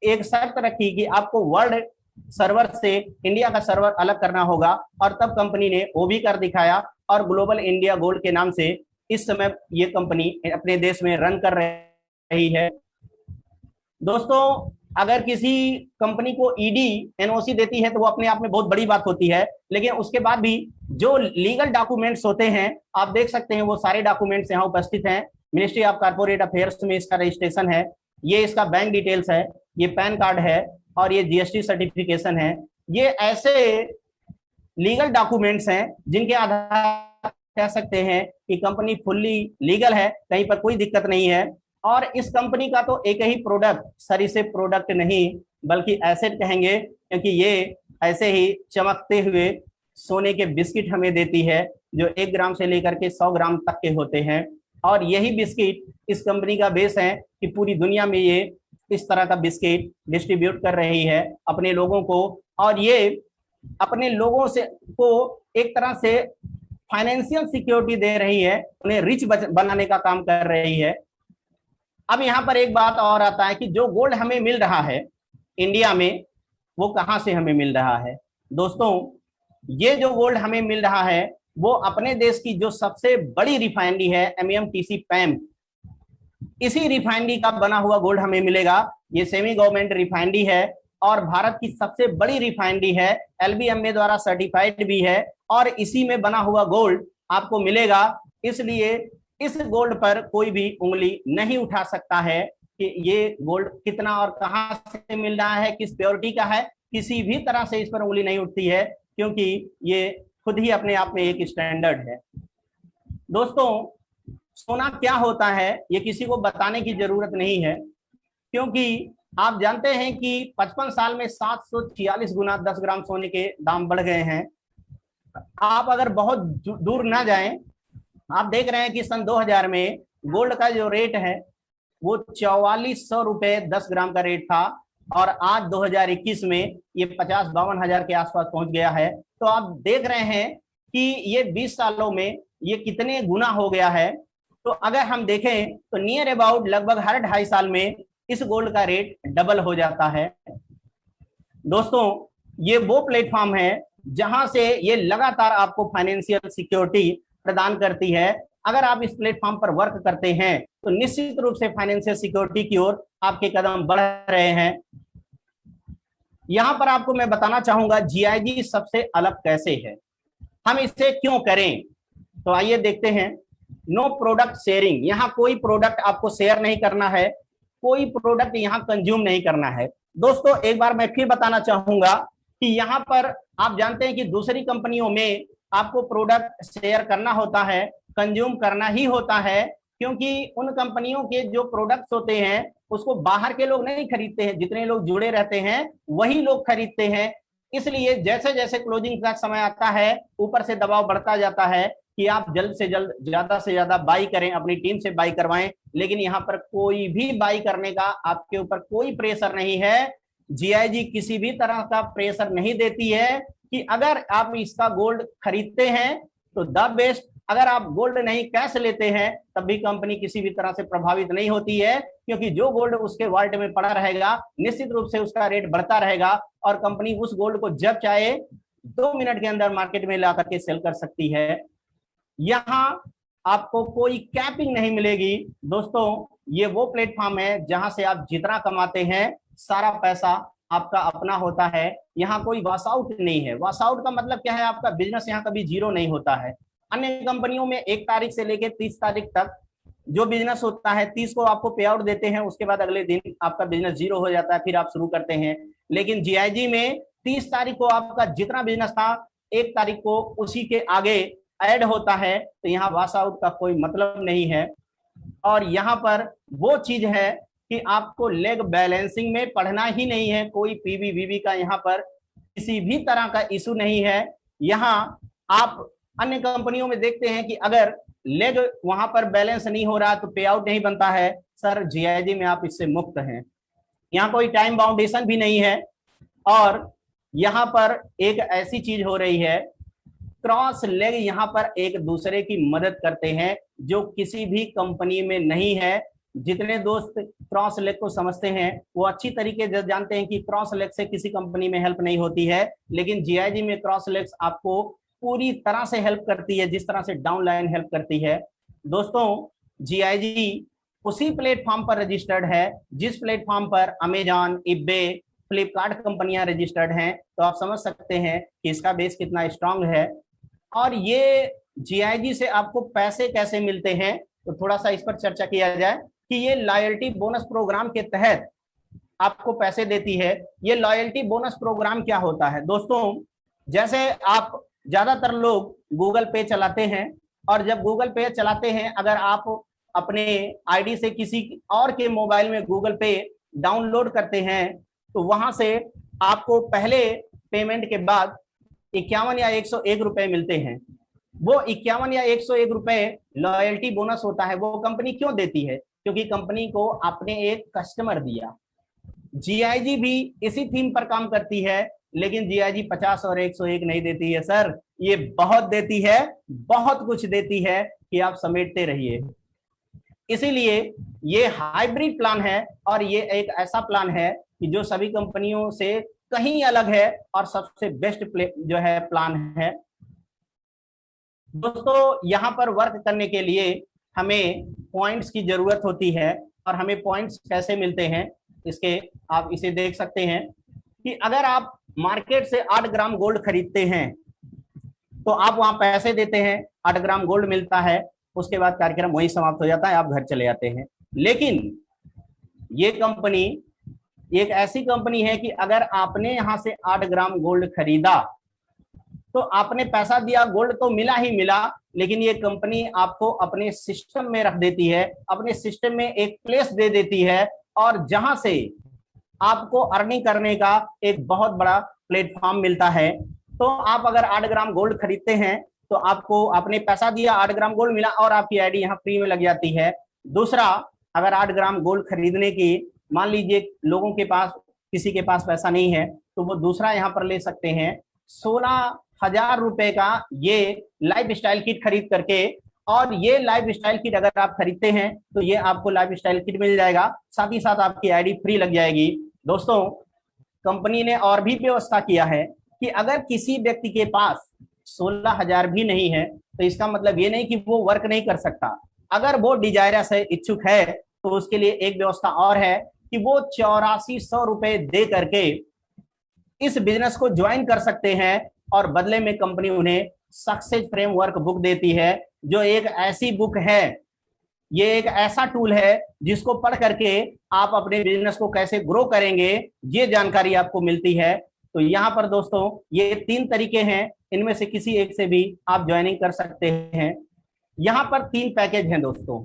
Speaker 2: एक शर्त रखी कि आपको वर्ल्ड सर्वर से इंडिया का सर्वर अलग करना होगा, और तब कंपनी ने वो भी कर दिखाया और ग्लोबल इंडिया गोल्ड के नाम से इस समय ये कंपनी अपने देश में रन कर रही है। दोस्तों, अगर किसी कंपनी को ईडी एनओसी देती है तो वो अपने आप में बहुत बड़ी बात होती है, लेकिन उसके बाद भी जो लीगल डॉक्यूमेंट्स होते हैं आप देख सकते हैं वो सारे डॉक्यूमेंट्स यहाँ उपस्थित हैं। मिनिस्ट्री ऑफ कॉर्पोरेट अफेयर्स में इसका रजिस्ट्रेशन है, ये इसका बैंक डिटेल्स है, ये पैन कार्ड है और ये जीएसटी सर्टिफिकेशन है। ये ऐसे लीगल डॉक्यूमेंट्स हैं जिनके आधार कह सकते हैं कि कंपनी फुल्ली लीगल है, कहीं पर कोई दिक्कत नहीं है। और इस कंपनी का तो एक ही प्रोडक्ट, सरीसे प्रोडक्ट नहीं बल्कि एसेट कहेंगे, क्योंकि ये ऐसे ही चमकते हुए सोने के बिस्किट हमें देती है जो 1 ग्राम से लेकर के 100 ग्राम तक के होते हैं। और यही बिस्किट इस कंपनी का बेस है कि पूरी दुनिया में ये इस तरह का बिस्किट डिस्ट्रीब्यूट कर रही है अपने लोगों को, और ये अपने लोगों से को एक तरह से फाइनेंशियल सिक्योरिटी दे रही है, उन्हें रिच बनाने का काम कर रही है। अब यहाँ पर एक बात और आता है कि जो गोल्ड हमें मिल रहा है इंडिया में, वो कहाँ से हमें मिल रहा है। दोस्तों, ये जो गोल्ड हमें मिल रहा है वो अपने देश की जो सबसे बड़ी रिफाइनरी है एमईएमटीसी पैम, इसी रिफाइनरी का बना हुआ गोल्ड हमें मिलेगा। ये सेमी गवर्नमेंट रिफाइनरी है और भारत की सबसे बड़ी रिफाइनरी है, एलबीएमए द्वारा सर्टिफाइड भी है, और इसी में बना हुआ गोल्ड आपको मिलेगा। इसलिए इस गोल्ड पर कोई भी उंगली नहीं उठा सकता है कि ये गोल्ड कितना और कहां से मिल रहा है, किस प्योरिटी का है, किसी भी तरह से इस पर उंगली नहीं उठती है, क्योंकि ये खुद ही अपने आप में एक स्टैंडर्ड है। दोस्तों, सोना क्या होता है ये किसी को बताने की जरूरत नहीं है, क्योंकि आप जानते हैं कि 55 साल में 746 गुना 10 ग्राम सोने के दाम बढ़ गए हैं। आप अगर बहुत दूर ना जाएं, आप देख रहे हैं कि सन 2000 में गोल्ड का जो रेट है वो 4400 रुपए 10 ग्राम का रेट था, और आज 2021 में ये 50-52 हजार के आसपास पहुंच गया है। तो आप देख रहे हैं कि ये 20 सालों में ये कितने गुना हो गया है। तो अगर हम देखें तो नियर अबाउट लगभग हर 2.5 साल में इस गोल्ड का रेट डबल हो जाता है। दोस्तों, ये वो प्लेटफॉर्म है जहां से ये लगातार आपको फाइनेंशियल सिक्योरिटी प्रदान करती है। अगर आप इस प्लेटफॉर्म पर वर्क करते हैं तो निश्चित रूप से फाइनेंशियल सिक्योरिटी की ओर आपके कदम बढ़ रहे हैं। यहां पर आपको मैं बताना चाहूंगा जीआईजी सबसे अलग कैसे है, हम इसे क्यों करें। तो आइए देखते हैं। नो प्रोडक्ट शेयरिंग, यहाँ कोई प्रोडक्ट आपको शेयर नहीं करना है, कोई प्रोडक्ट यहाँ कंज्यूम नहीं करना है। दोस्तों, एक बार मैं फिर बताना चाहूंगा कि यहाँ पर आप जानते हैं कि दूसरी कंपनियों में आपको प्रोडक्ट शेयर करना होता है, कंज्यूम करना ही होता है, क्योंकि उन कंपनियों के जो प्रोडक्ट्स होते हैं उसको बाहर के लोग नहीं खरीदते हैं, जितने लोग जुड़े रहते हैं वही लोग खरीदते हैं। इसलिए जैसे जैसे क्लोजिंग का समय आता है ऊपर से दबाव बढ़ता जाता है कि आप जल्द से जल्द ज्यादा से ज्यादा बाई करें, अपनी टीम से बाई करवाएं। लेकिन यहाँ पर कोई भी बाई करने का आपके ऊपर कोई प्रेशर नहीं है। जीआईजी किसी भी तरह का प्रेशर नहीं देती है कि अगर आप इसका गोल्ड खरीदते हैं तो द बेस्ट, अगर आप गोल्ड नहीं कैश लेते हैं तब भी कंपनी किसी भी तरह से प्रभावित नहीं होती है, क्योंकि जो गोल्ड उसके वॉलेट में पड़ा रहेगा निश्चित रूप से उसका रेट बढ़ता रहेगा और कंपनी उस गोल्ड को जब चाहे 2 मिनट के अंदर मार्केट में ला करके सेल कर सकती है। यहां आपको कोई कैपिंग नहीं मिलेगी। दोस्तों, ये वो प्लेटफॉर्म है जहां से आप जितना कमाते हैं सारा पैसा आपका अपना होता है। यहाँ कोई वॉश आउट नहीं है। वॉश आउट का मतलब क्या है, आपका बिजनेस यहाँ कभी जीरो नहीं होता है। अन्य कंपनियों में 1 तारीख से लेकर 30 तारीख तक जो बिजनेस होता है 30 को आपको पे आउट देते हैं, उसके बाद अगले दिन आपका बिजनेस जीरो हो जाता है, फिर आप शुरू करते हैं। लेकिन जीआईजी में 30 तारीख को आपका जितना बिजनेस था 1 तारीख को उसी के आगे ऐड होता है, तो यहाँ वॉश आउट का कोई मतलब नहीं है। और यहाँ पर वो चीज है कि आपको लेग बैलेंसिंग में पढ़ना ही नहीं है, कोई पीवी वीवी का यहाँ पर किसी भी तरह का इशू नहीं है। यहाँ आप अन्य कंपनियों में देखते हैं कि अगर लेग वहां पर बैलेंस नहीं हो रहा तो पे आउट नहीं बनता है। सर, जीआईजी में आप इससे मुक्त हैं, यहाँ कोई टाइम बाउंडेशन भी नहीं है। और यहाँ पर एक ऐसी चीज हो रही है, क्रॉस लेग यहाँ पर एक दूसरे की मदद करते हैं जो किसी भी कंपनी में नहीं है। जितने दोस्त क्रॉस लेग को समझते हैं वो अच्छी तरीके से जानते हैं कि क्रॉस लेग से किसी कंपनी में हेल्प नहीं होती है, लेकिन जीआईजी में क्रॉस लेग्स आपको पूरी तरह से हेल्प करती है, जिस तरह से डाउन लाइन हेल्प करती है। दोस्तों, जीआईजी उसी प्लेटफॉर्म पर रजिस्टर्ड है जिस प्लेटफॉर्म पर अमेजॉन, इबे, फ्लिपकार्ट कंपनियां रजिस्टर्ड हैं। तो आप समझ सकते हैं कि इसका बेस कितना स्ट्रांग है। और ये जीआईजी से आपको पैसे कैसे मिलते हैं, तो थोड़ा सा इस पर चर्चा किया जाए कि ये लॉयल्टी बोनस प्रोग्राम के तहत आपको पैसे देती है। ये लॉयल्टी बोनस प्रोग्राम क्या होता है दोस्तों, जैसे आप ज्यादातर लोग गूगल पे चलाते हैं, और जब गूगल पे चलाते हैं, अगर आप अपने आईडी से किसी और के मोबाइल में गूगल पे डाउनलोड करते हैं, तो वहां से आपको पहले पेमेंट के बाद 51 या 101 रुपए मिलते हैं। वो 51 या 101 रुपए लॉयल्टी बोनस होता है। वो कंपनी क्यों देती है, क्योंकि कंपनी को आपने एक कस्टमर दिया। जीआईजी भी इसी थीम पर काम करती है, लेकिन जीआईजी 50 और 101 नहीं देती है सर, ये बहुत देती है, बहुत कुछ देती है कि आप समेटते रहिए। इसीलिए ये हाइब्रिड प्लान है, और ये एक ऐसा प्लान है कि जो सभी कंपनियों से कहीं अलग है और सबसे बेस्ट जो है प्लान है। दोस्तों यहाँ पर वर्क करने के लिए हमें पॉइंट्स की जरूरत होती है, और हमें पॉइंट्स कैसे मिलते हैं, इसके आप इसे देख सकते हैं कि अगर आप मार्केट से 8 ग्राम गोल्ड खरीदते हैं तो आप वहां पैसे देते हैं, 8 ग्राम गोल्ड मिलता है, उसके बाद कार्यक्रम वही समाप्त हो जाता है, आप घर चले जाते हैं। लेकिन ये कंपनी एक ऐसी कंपनी है कि अगर आपने यहां से 8 ग्राम गोल्ड खरीदा तो आपने पैसा दिया, गोल्ड तो मिला ही मिला, लेकिन ये कंपनी आपको अपने सिस्टम में रख देती है, अपने सिस्टम में एक प्लेस दे देती है, और जहां से आपको अर्निंग करने का एक बहुत बड़ा प्लेटफॉर्म मिलता है। तो आप अगर 8 ग्राम गोल्ड खरीदते हैं तो आपको आपने पैसा दिया, 8 ग्राम गोल्ड मिला, और आपकी आईडी यहाँ फ्री में लग जाती है। दूसरा, अगर 8 ग्राम गोल्ड खरीदने की मान लीजिए लोगों के पास, किसी के पास पैसा नहीं है, तो वो दूसरा यहाँ पर ले सकते हैं 16,000 रुपए का ये लाइफ स्टाइल किट खरीद करके। और ये लाइफ स्टाइल किट अगर आप खरीदते हैं तो ये आपको लाइफ स्टाइल किट मिल जाएगा, साथ ही साथ आपकी आईडी फ्री लग जाएगी। दोस्तों कंपनी ने और भी व्यवस्था किया है कि अगर किसी व्यक्ति के पास 16,000 भी नहीं है तो इसका मतलब ये नहीं कि वो वर्क नहीं कर सकता। अगर वो डिजायरस है, इच्छुक है, तो उसके लिए एक व्यवस्था और है कि वो 8400 रुपए दे करके इस बिजनेस को ज्वाइन कर सकते हैं, और बदले में कंपनी उन्हें सक्सेस फ्रेमवर्क बुक देती है, जो एक ऐसी बुक है, ये एक ऐसा टूल है जिसको पढ़ करके आप अपने बिजनेस को कैसे ग्रो करेंगे ये जानकारी आपको मिलती है। तो यहाँ पर दोस्तों ये 3 तरीके हैं, इनमें से किसी एक से भी आप ज्वाइनिंग कर सकते हैं। यहाँ पर 3 पैकेज हैं दोस्तों,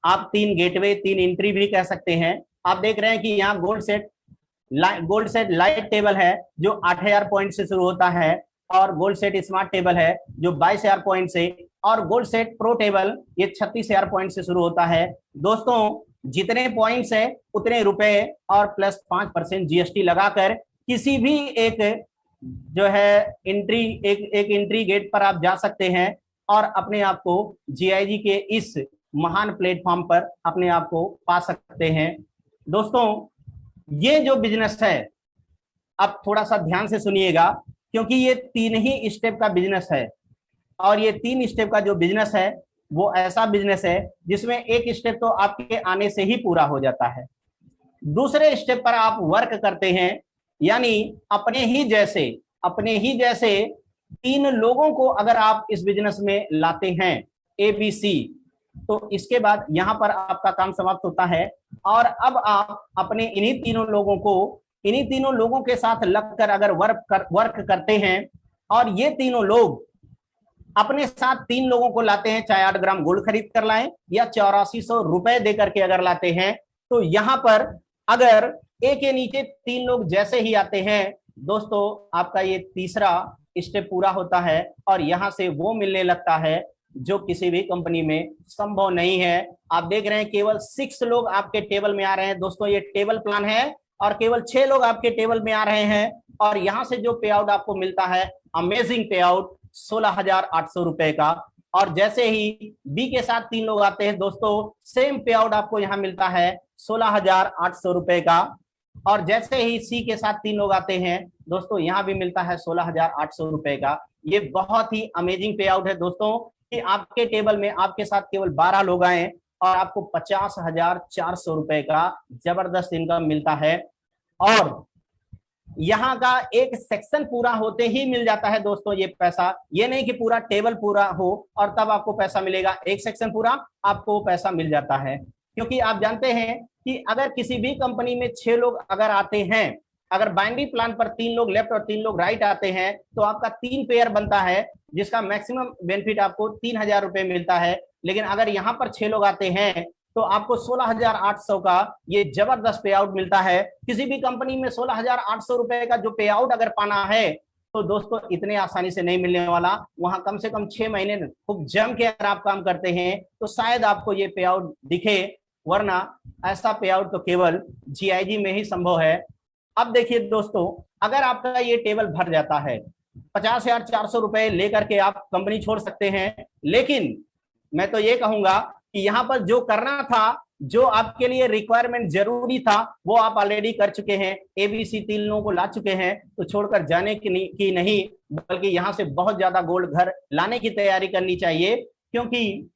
Speaker 2: आप 3 गेटवे, 3 एंट्री भी कह सकते हैं। आप देख रहे हैं कि यहाँ गोल्ड सेट लाइट टेबल है जो 8,000 पॉइंट से शुरू होता है, और गोल्ड सेट स्मार्ट टेबल है जो 22,000 पॉइंट से, और गोल्ड सेट प्रो टेबल ये 36,000 पॉइंट से शुरू होता है। दोस्तों जितने पॉइंट्स है उतने रुपए और प्लस 5% जीएसटी लगाकर किसी भी एक जो है एक एंट्री गेट पर आप जा सकते हैं, और अपने आप को जीआईजी के इस महान प्लेटफॉर्म पर अपने आप को पा सकते हैं। दोस्तों ये जो बिजनेस है, अब थोड़ा सा ध्यान से सुनिएगा, क्योंकि ये 3 ही स्टेप का बिजनेस है, और ये 3 स्टेप का जो बिजनेस है वो ऐसा बिजनेस है जिसमें एक स्टेप तो आपके आने से ही पूरा हो जाता है, दूसरे स्टेप पर आप वर्क करते हैं, यानी अपने ही जैसे 3 लोगों को अगर आप इस बिजनेस में लाते हैं ABC, तो इसके बाद यहां पर आपका काम समाप्त होता है, और अब आप अपने इन्हीं तीनों लोगों के साथ लगकर अगर वर्क करते हैं, और ये तीनों लोग अपने साथ 3 लोगों को लाते हैं, चाहे 8 ग्राम गोल्ड खरीद कर लाएं या 8400 रुपए दे करके अगर लाते हैं, तो यहां पर अगर एक के नीचे 3 लोग जैसे ही आते हैं दोस्तों, आपका ये तीसरा स्टेप पूरा होता है, और यहां से वो मिलने लगता है जो किसी भी कंपनी में संभव नहीं है। आप देख रहे हैं केवल 6 लोग आपके टेबल में आ रहे हैं दोस्तों, ये टेबल प्लान है, और केवल 6 लोग आपके टेबल में आ रहे हैं, और यहां से जो पे आउट आपको मिलता है, अमेजिंग पे आउट 16,800 रुपए का। और जैसे ही बी के साथ 3 लोग आते हैं दोस्तों, सेम पे आउट आपको यहां मिलता है 16,800 रुपए का, और जैसे ही सी के साथ 3 लोग आते हैं दोस्तों, यहां भी मिलता है 16,800 रुपए का। ये बहुत ही अमेजिंग पे आउट है दोस्तों कि आपके टेबल में आपके साथ केवल 12 लोग आए, और आपको 50,400 रुपए का जबरदस्त इनकम मिलता है। और यहाँ का एक सेक्शन पूरा होते ही मिल जाता है दोस्तों ये पैसा। ये नहीं कि पूरा टेबल पूरा हो और तब आपको पैसा मिलेगा, एक सेक्शन पूरा आपको पैसा मिल जाता है। क्योंकि आप जानते हैं कि अगर किसी भी कंपनी में 6 लोग अगर आते हैं, अगर बाइनरी प्लान पर 3 लोग लेफ्ट और 3 लोग राइट आते हैं तो आपका 3 पेयर बनता है, जिसका मैक्सिमम बेनिफिट आपको 3,000 रुपए मिलता है। लेकिन अगर यहाँ पर 6 लोग आते हैं तो आपको 16,800 का ये जबरदस्त पे आउट मिलता है। किसी भी कंपनी में 16,800 रुपए का जो पे आउट अगर पाना है तो दोस्तों इतने आसानी से नहीं मिलने वाला। वहां कम से कम 6 महीने खूब जम के अगर आप काम करते हैं तो शायद आपको ये पे आउट दिखे, वरना ऐसा पे आउट तो केवल जीआईजी में ही संभव है। अब देखिए दोस्तों, अगर आपका ये टेबल भर जाता है, 50,400 रुपए लेकर के आप कंपनी छोड़ सकते हैं। लेकिन मैं तो ये कहूंगा कि यहाँ पर जो करना था, जो आपके लिए रिक्वायरमेंट जरूरी था, वो आप ऑलरेडी कर चुके हैं। एबीसी 3 लोगों को ला चुके हैं, तो छोड़कर जाने की नहीं, बल्कि यहाँ से बहुत ज्यादा गोल्ड घर लाने की तैयारी करनी चाहिए। क्योंकि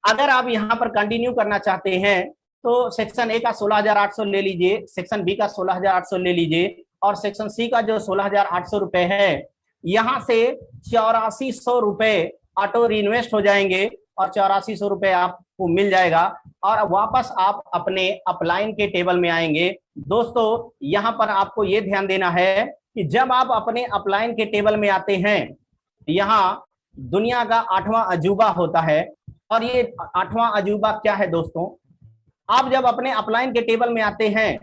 Speaker 2: अगर आप यहाँ पर कंटिन्यू करना चाहते हैं तो सेक्शन ए का 16,800 ले लीजिए, सेक्शन बी का 16,800 ले लीजिए, और सेक्शन सी का जो 16,800 रुपए है, यहाँ से 8400 रुपए ऑटो इन्वेस्ट हो जाएंगे और 8400 रुपए आपको मिल जाएगा और वापस आप अपने अपलाइन के टेबल में आएंगे। दोस्तों यहाँ पर आपको ये ध्यान देना है कि जब आप अपने अपलाइन के टेबल में आते हैं, यहाँ दुनिया का 8वां अजूबा होता है। और ये 8वां अजूबा क्या है दोस्तों? आप जब अपने अपलाइन के टेबल में आते हैं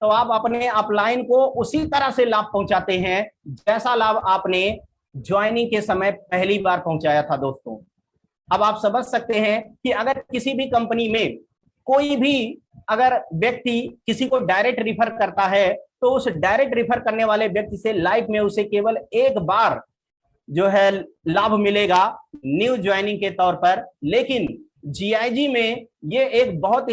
Speaker 2: तो आप अपने अपलाइन को उसी तरह से लाभ पहुंचाते हैं जैसा लाभ आपने ज्वाइनिंग के समय पहली बार पहुंचाया था दोस्तों। अब आप समझ सकते हैं कि अगर किसी भी कंपनी में कोई भी अगर व्यक्ति किसी को डायरेक्ट रिफर करता है तो उस डायरेक्ट रिफर करने वाले व्यक्ति से लाइफ में उसे केवल एक बार जो है लाभ मिलेगा न्यू ज्वाइनिंग के तौर पर। लेकिन जीआईजी में ये एक बहुत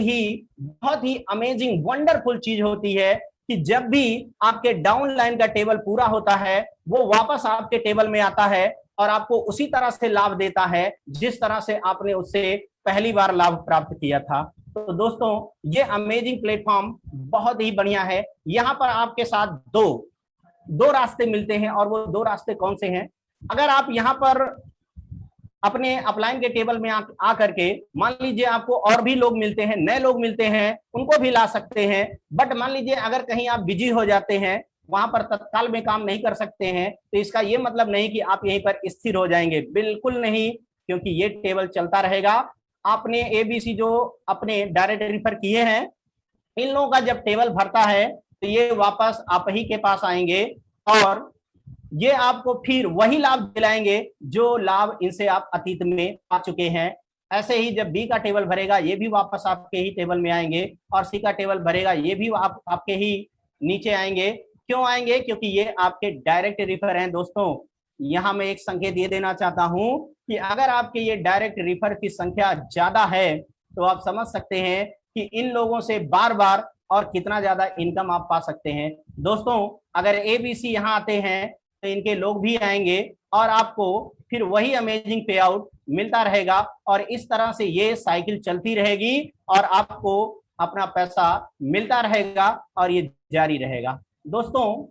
Speaker 2: ही अमेजिंग वंडरफुल चीज होती है कि जब भी आपके डाउन लाइन का टेबल पूरा होता है वो वापस आपके टेबल में आता है और आपको उसी तरह से लाभ देता है जिस तरह से आपने उससे पहली बार लाभ प्राप्त किया था। तो दोस्तों ये अमेजिंग प्लेटफॉर्म बहुत ही बढ़िया है। यहाँ पर आपके साथ दो रास्ते मिलते हैं, और वो 2 रास्ते कौन से हैं? अगर आप यहाँ पर अपने अपलाइन के टेबल में आ करके मान लीजिए आपको और भी लोग मिलते हैं, नए लोग मिलते हैं, उनको भी ला सकते हैं। बट मान लीजिए अगर कहीं आप बिजी हो जाते हैं, वहां पर तत्काल में काम नहीं कर सकते हैं, तो इसका ये मतलब नहीं कि आप यहीं पर स्थिर हो जाएंगे, बिल्कुल नहीं, क्योंकि ये टेबल चलता रहेगा। आपने एबीसी जो अपने डायरेक्ट रिफर किए हैं, इन लोगों का जब टेबल भरता है तो ये वापस आप ही के पास आएंगे और ये आपको फिर वही लाभ दिलाएंगे जो लाभ इनसे आप अतीत में पा चुके हैं। ऐसे ही जब बी का टेबल भरेगा ये भी वापस आपके ही टेबल में आएंगे, और सी का टेबल भरेगा ये भी आपके ही नीचे आएंगे। क्यों आएंगे? क्योंकि ये आपके डायरेक्ट रिफर हैं। दोस्तों यहाँ मैं एक संकेत ये देना चाहता हूं कि अगर आपके ये डायरेक्ट रिफर की संख्या ज्यादा है तो आप समझ सकते हैं कि इन लोगों से बार बार और कितना ज्यादा इनकम आप पा सकते हैं। दोस्तों अगर एबीसी यहाँ आते हैं तो इनके लोग भी आएंगे और आपको फिर वही अमेजिंग पे आउट मिलता रहेगा, और इस तरह से ये साइकिल चलती रहेगी और आपको अपना पैसा मिलता रहेगा और ये जारी रहेगा। दोस्तों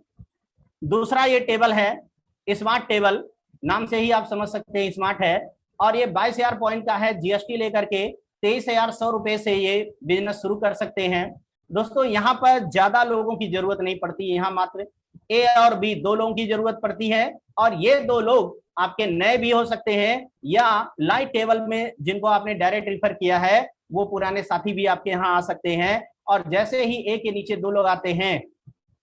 Speaker 2: दूसरा ये टेबल है स्मार्ट टेबल, नाम से ही आप समझ सकते हैं स्मार्ट है, और ये 22,000 पॉइंट का है। जीएसटी लेकर के 23,100 रुपए से ये बिजनेस शुरू कर सकते हैं। दोस्तों यहाँ पर ज्यादा लोगों की जरूरत नहीं पड़ती, यहाँ मात्र ए और बी 2 लोगों की जरूरत पड़ती है, और ये 2 लोग आपके नए भी हो सकते हैं या लाइव टेबल में जिनको आपने डायरेक्ट रिफर किया है वो पुराने साथी भी आपके यहाँ आ सकते हैं। और जैसे ही ए के नीचे 2 लोग आते हैं,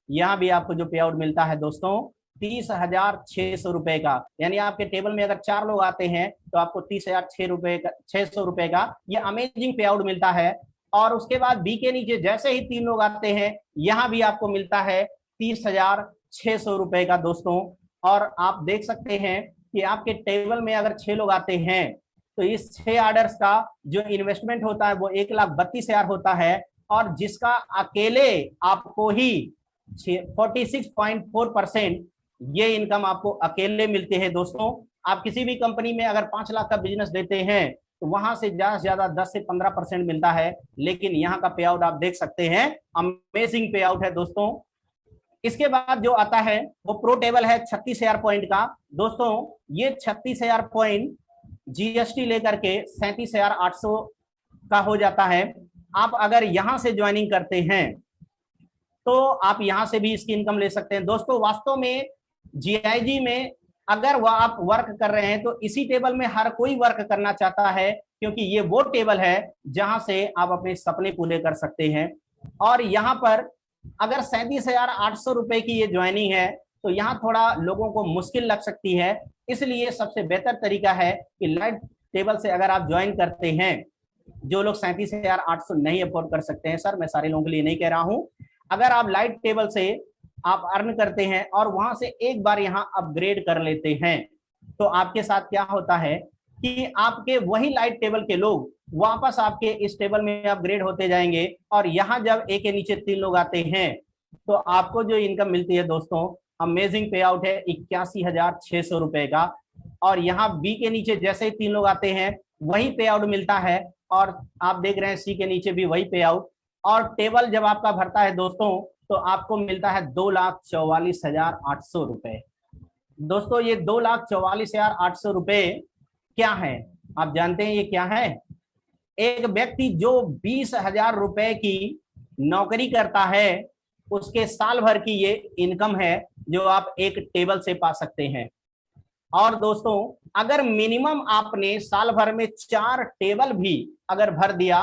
Speaker 2: यहाँ भी आपको जो पे आउट मिलता है दोस्तों 30,600 रुपए का। यानी आपके टेबल में अगर 4 लोग आते हैं तो आपको 30,600 रुपए का ये अमेजिंग पे आउट मिलता है। और उसके बाद बी के नीचे जैसे ही 3 लोग आते हैं, यहाँ भी आपको मिलता है 30,600 रुपए का दोस्तों। और आप देख सकते हैं कि आपके टेबल में अगर 6 लोग आते हैं तो इस 6 ऑर्डर्स का जो इन्वेस्टमेंट होता है वो 1,32,000 होता है, और जिसका अकेले आपको ही 46.4% ये इनकम आपको अकेले मिलते हैं। दोस्तों आप किसी भी कंपनी में अगर 5 लाख का बिजनेस देते हैं तो वहां से ज्यादा से ज्यादा 10 से 15% मिलता है, लेकिन यहाँ का पे आउट आप देख सकते हैं, अमेजिंग पे आउट है दोस्तों। इसके बाद जो आता है वो प्रो टेबल है 36,000 पॉइंट का। दोस्तों ये 36,000 पॉइंट जीएसटी लेकर के 37,800 का हो जाता है। आप अगर यहां से ज्वाइनिंग करते हैं तो आप यहां से भी इसकी इनकम ले सकते हैं। दोस्तों वास्तव में जीआईजी में अगर वह आप वर्क कर रहे हैं तो इसी टेबल में हर कोई वर्क करना चाहता है, क्योंकि ये वो टेबल है जहां से आप अपने सपने पूरे कर सकते हैं। और यहाँ पर अगर 37,800 रुपए की ये ज्वाइनिंग है तो यहाँ थोड़ा लोगों को मुश्किल लग सकती है, इसलिए सबसे बेहतर तरीका है कि लाइट टेबल से अगर आप ज्वाइन करते हैं, जो लोग 37,800 नहीं अफोर्ड कर सकते हैं, सर मैं सारे लोगों के लिए नहीं कह रहा हूं, अगर आप लाइट टेबल से आप अर्न करते हैं और वहां से एक बार यहाँ अपग्रेड कर लेते हैं, तो आपके साथ क्या होता है कि आपके वही लाइट टेबल के लोग वापस आपके इस टेबल में अपग्रेड होते जाएंगे, और यहाँ जब एक के नीचे 3 लोग आते हैं तो आपको जो इनकम मिलती है दोस्तों, अमेजिंग पे आउट है 81,600 रुपए का। और यहाँ बी के नीचे जैसे ही 3 लोग आते हैं वही पे आउट मिलता है, और आप देख रहे हैं सी के नीचे भी वही पे आउट। और टेबल जब आपका भरता है दोस्तों तो आपको मिलता है 2,44,800 रुपए। दोस्तों ये 2,44,800 रुपए क्या है, आप जानते हैं ये क्या है? एक व्यक्ति जो 20,000 रुपए की नौकरी करता है उसके साल भर की ये इनकम है जो आप एक टेबल से पा सकते हैं। और दोस्तों अगर मिनिमम आपने साल भर में 4 टेबल भी अगर भर दिया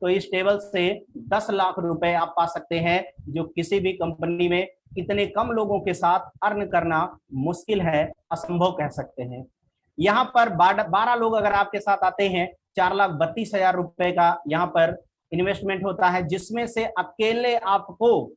Speaker 2: तो इस टेबल से 10 लाख रुपए आप पा सकते हैं, जो किसी भी कंपनी में इतने कम लोगों के साथ अर्न करना मुश्किल है, असंभव कह सकते हैं। यहाँ पर 12 लोग अगर आपके साथ आते हैं 4,32,000 रुपए का यहाँ पर इन्वेस्टमेंट होता है, जिसमें से अकेले आपको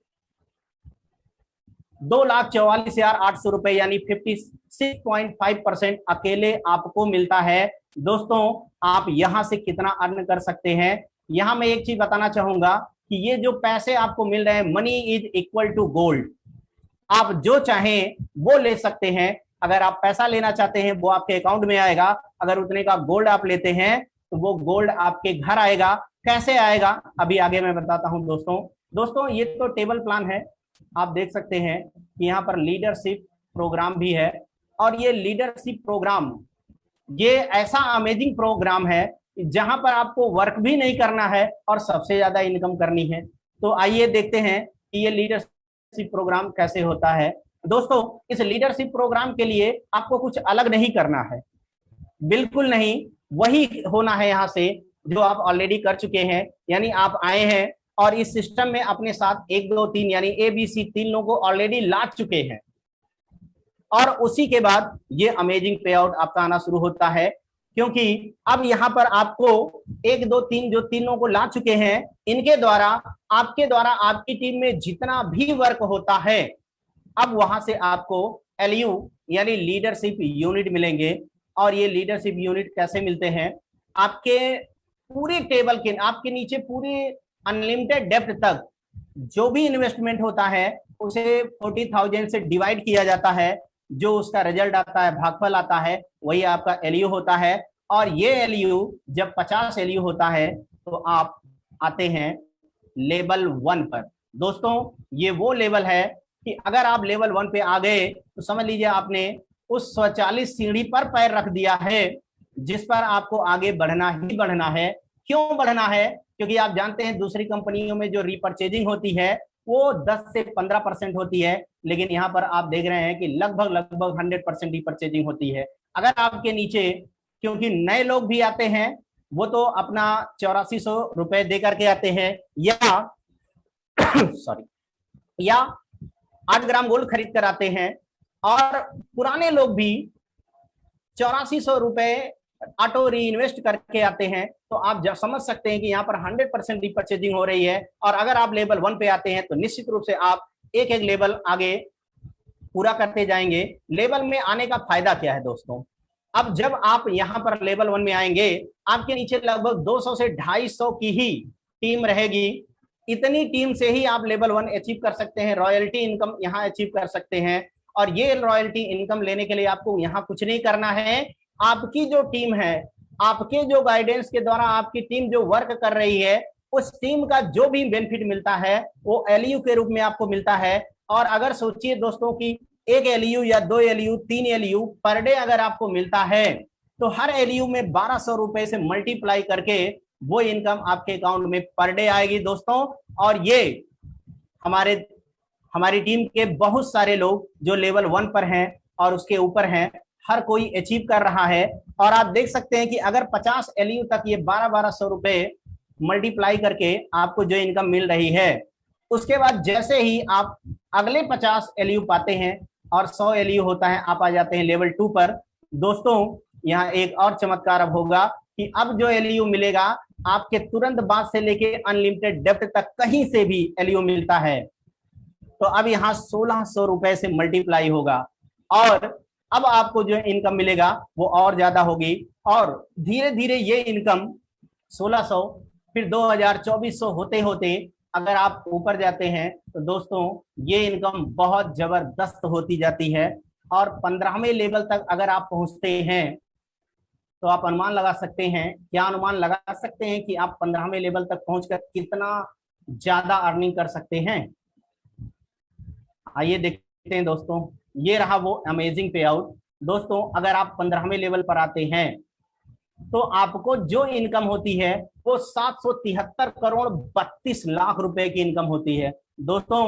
Speaker 2: 2,44,800 रुपए यानी 56.5% अकेले आपको मिलता है। दोस्तों आप यहां से कितना अर्न कर सकते हैं, यहां मैं एक चीज बताना चाहूंगा कि ये जो पैसे आपको मिल रहे हैं, money is equal to gold. आप जो चाहें वो ले सकते हैं। अगर आप पैसा लेना चाहते हैं वो आपके अकाउंट में आएगा, अगर उतने का गोल्ड आप लेते हैं तो वो गोल्ड आपके घर आएगा। कैसे आएगा अभी आगे मैं बताता हूं दोस्तों ये तो टेबल प्लान है, आप देख सकते हैं कि यहाँ पर लीडरशिप प्रोग्राम भी है। और ये लीडरशिप प्रोग्राम ये ऐसा अमेजिंग प्रोग्राम है जहां पर आपको वर्क भी नहीं करना है और सबसे ज्यादा इनकम करनी है। तो आइए देखते हैं कि ये लीडरशिप प्रोग्राम कैसे होता है। दोस्तों इस लीडरशिप प्रोग्राम के लिए आपको कुछ अलग नहीं करना है, बिल्कुल नहीं, वही होना है यहाँ से जो आप ऑलरेडी कर चुके हैं। यानी आप आए हैं और इस सिस्टम में अपने साथ 1 2 3 यानी ABC 3 लोगों को ऑलरेडी ला चुके हैं, और उसी के बाद ये अमेजिंग पे आउट आपका आना शुरू होता है। क्योंकि अब यहाँ पर आपको 1 2 3 जो 3 लोगों को ला चुके हैं, इनके द्वारा आपके द्वारा आपकी टीम में जितना भी वर्क होता है, अब वहां से आपको LU यानी लीडरशिप यूनिट मिलेंगे। और ये लीडरशिप यूनिट कैसे मिलते हैं, आपके पूरे टेबल के आपके नीचे पूरे अनलिमिटेड डेप्थ तक जो भी इन्वेस्टमेंट होता है उसे 40,000 से डिवाइड किया जाता है, जो उसका रिजल्ट आता है, भागफल आता है, वही आपका LU होता है। और ये LU जब 50 LU होता है तो आप आते हैं लेवल 1 पर। दोस्तों ये वो लेवल है कि अगर आप लेवल 1 पे आ गए तो समझ लीजिए आपने उस स्वचालित सीढ़ी पर पैर रख दिया है जिस पर आपको आगे बढ़ना ही बढ़ना है। क्यों बढ़ना है? क्योंकि आप जानते हैं दूसरी कंपनियों में जो रीपर्चेजिंग होती है वो 10 से 15% होती है, लेकिन यहाँ पर आप देख रहे हैं कि लगभग 100% रीपर्चेजिंग होती है। अगर आपके नीचे, क्योंकि नए लोग भी आते हैं, वो तो अपना 8400 रुपए दे करके आते हैं या सॉरी या 8 ग्राम गोल्ड खरीद कर आते हैं, और पुराने लोग भी 8400 रुपए ऑटो री इन्वेस्ट करके आते हैं। तो आप जब समझ सकते हैं कि यहाँ पर 100% रीपर्चेजिंग हो रही है। और अगर आप लेवल 1 पे आते हैं तो निश्चित रूप से आप एक एक लेवल आगे पूरा करते जाएंगे। लेवल में आने का फायदा क्या है दोस्तों, अब जब आप यहाँ पर लेवल 1 में आएंगे आपके नीचे लगभग 200 से 250 की ही टीम रहेगी। इतनी टीम से ही आप लेवल 1 अचीव कर सकते हैं, रॉयल्टी इनकम यहाँ अचीव कर सकते हैं। और ये रॉयल्टी इनकम लेने के लिए आपको यहाँ कुछ नहीं करना है, आपकी जो टीम है आपके जो गाइडेंस के द्वारा आपकी टीम जो वर्क कर रही है, उस टीम का जो भी बेनिफिट मिलता है वो एलयू के रूप में आपको मिलता है। और अगर सोचिए दोस्तों कि एक एलयू या 2 एलयू 3 एलयू पर डे अगर आपको मिलता है, तो हर एलयू में 1200 रुपए से मल्टीप्लाई करके वो इनकम आपके अकाउंट में पर डे आएगी दोस्तों। और ये हमारी टीम के बहुत सारे लोग जो लेवल 1 पर हैं और उसके ऊपर हैं, हर कोई अचीव कर रहा है। और आप देख सकते हैं कि अगर 50 एलयू तक ये 1200 रुपए मल्टीप्लाई करके आपको जो इनकम मिल रही है, उसके बाद जैसे ही आप अगले 50 एलयू पाते हैं और 100 एलयू होता है, आप आ जाते हैं लेवल 2 पर। दोस्तों यहाँ एक और चमत्कार अब होगा कि अब जो एलयू मिलेगा आपके तुरंत बाद से लेके अनलिमिटेड डेप्थ तक कहीं से भी एलयू मिलता है, तो अब यहाँ 1600 रुपए से मल्टीप्लाई होगा और अब आपको जो इनकम मिलेगा वो और ज्यादा होगी। और धीरे धीरे ये इनकम 1600 फिर 2000 2400 होते होते अगर आप ऊपर जाते हैं तो दोस्तों ये इनकम बहुत जबरदस्त होती जाती है। और 15वें लेवल तक अगर आप पहुंचते हैं तो आप अनुमान लगा सकते हैं, क्या अनुमान लगा सकते हैं कि आप 15वें लेवल तक पहुंचकर कितना ज्यादा अर्निंग कर सकते हैं। आइए देखते हैं दोस्तों, ये रहा वो अमेजिंग पे आउट। दोस्तों अगर आप 15वें लेवल पर आते हैं तो आपको जो इनकम होती है वो 773 करोड़ 32 लाख रुपए की इनकम होती है। दोस्तों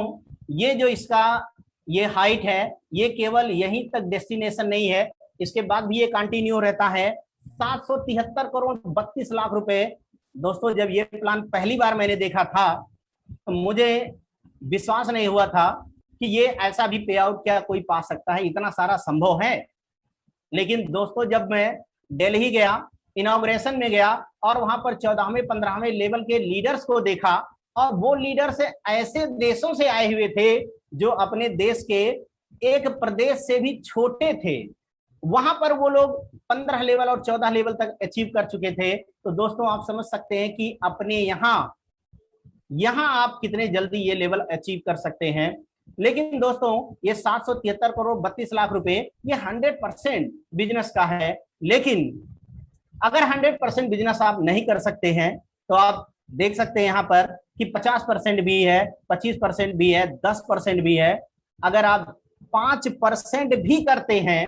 Speaker 2: ये जो इसका ये हाइट है, ये केवल यहीं तक डेस्टिनेशन नहीं है, इसके बाद भी ये कंटिन्यू रहता है। 773 करोड़ 32 लाख रुपए। दोस्तों जब ये प्लान पहली बार मैंने देखा था तो मुझे विश्वास नहीं हुआ था कि ये ऐसा भी पे आउट क्या कोई पा सकता है, इतना सारा संभव है। लेकिन दोस्तों जब मैं दिल्ली गया, इनॉग्रेशन में गया और वहां पर 14वें 15वें लेवल के लीडर्स को देखा, और वो लीडर्स ऐसे देशों से आए हुए थे जो अपने देश के एक प्रदेश से भी छोटे थे, वहां पर वो लोग 15 लेवल और 14 लेवल तक अचीव कर चुके थे। तो दोस्तों आप समझ सकते हैं कि अपने यहाँ आप कितने जल्दी ये लेवल अचीव कर सकते हैं। लेकिन दोस्तों ये 773 करोड़ 32 लाख रुपए ये 100% बिजनेस का है। लेकिन अगर 100% बिजनेस आप नहीं कर सकते हैं तो आप देख सकते हैं यहाँ पर कि 50% भी है, 25% भी है, 10% भी है। अगर आप 5% भी करते हैं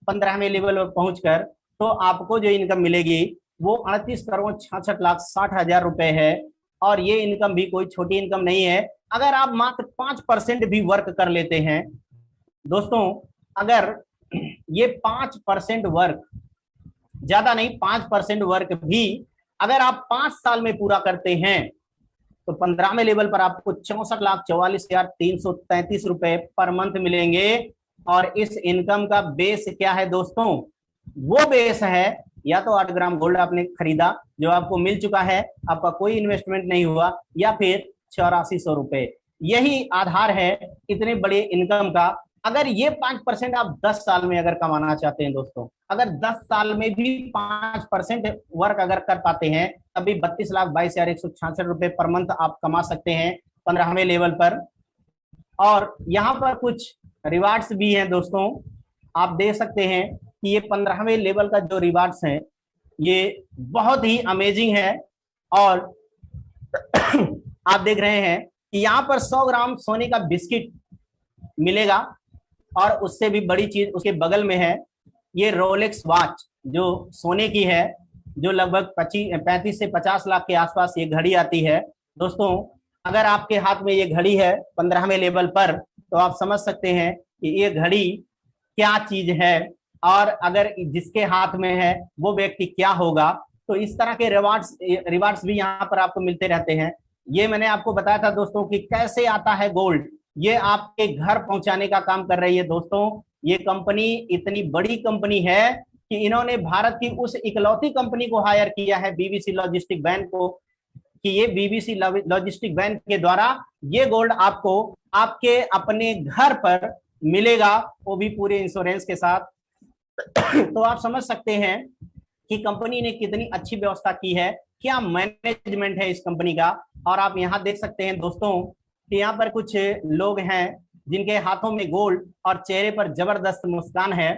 Speaker 2: 15वें लेवल पर पहुंचकर, तो आपको जो इनकम मिलेगी वो 38 करोड़ 66 लाख 60 हजार रुपए है। और ये इनकम भी कोई छोटी इनकम नहीं है। अगर आप मात्र 5% भी वर्क कर लेते हैं दोस्तों, अगर ये 5% वर्क, ज्यादा नहीं 5% वर्क भी अगर आप 5 साल में पूरा करते हैं तो 15वें लेवल पर आपको 64 लाख 44 हजार 333 रुपए पर मंथ मिलेंगे। और इस इनकम का बेस क्या है दोस्तों? वो बेस है या तो 8 ग्राम गोल्ड आपने खरीदा जो आपको मिल चुका है, आपका कोई इन्वेस्टमेंट नहीं हुआ, या फिर 8400 रुपए। यही आधार है इतने बड़े इनकम का। अगर ये 5% आप 10 साल में अगर कमाना चाहते हैं दोस्तों, अगर 10 साल में भी 5% वर्क अगर कर पाते हैं, तभी 32 लाख 22,166 रुपए पर मंथ आप कमा सकते हैं 15वें लेवल पर। और यहाँ पर कुछ रिवार्ड्स भी हैं दोस्तों, आप देख सकते हैं कि ये 15वें लेवल का जो रिवार्ड्स हैं ये बहुत ही अमेजिंग है। और आप देख रहे हैं कि यहाँ पर 100 ग्राम सोने का बिस्किट मिलेगा, और उससे भी बड़ी चीज उसके बगल में है ये रोलेक्स वॉच जो सोने की है, जो लगभग 35 से 50 लाख के आसपास ये घड़ी आती है। दोस्तों अगर आपके हाथ में ये घड़ी है 15वें लेवल पर, तो आप समझ सकते हैं कि ये घड़ी क्या चीज है, और अगर जिसके हाथ में है वो व्यक्ति क्या होगा। तो इस तरह के रिवार्ड्स भी यहाँ पर आपको मिलते रहते हैं। ये मैंने आपको बताया था दोस्तों कि कैसे आता है गोल्ड, ये आपके घर पहुंचाने का काम कर रही है दोस्तों। ये कंपनी इतनी बड़ी कंपनी है कि इन्होंने भारत की उस इकलौती कंपनी को हायर किया है, बीबीसी लॉजिस्टिक वैन को, कि ये बीबीसी लॉजिस्टिक वैन के द्वारा ये गोल्ड आपको आपके अपने घर पर मिलेगा, वो भी पूरे इंश्योरेंस के साथ। तो आप समझ सकते हैं कि कंपनी ने कितनी अच्छी व्यवस्था की है, क्या मैनेजमेंट है इस कंपनी का। और आप यहाँ देख सकते हैं दोस्तों कि यहाँ पर कुछ लोग हैं जिनके हाथों में गोल्ड और चेहरे पर जबरदस्त मुस्कान है।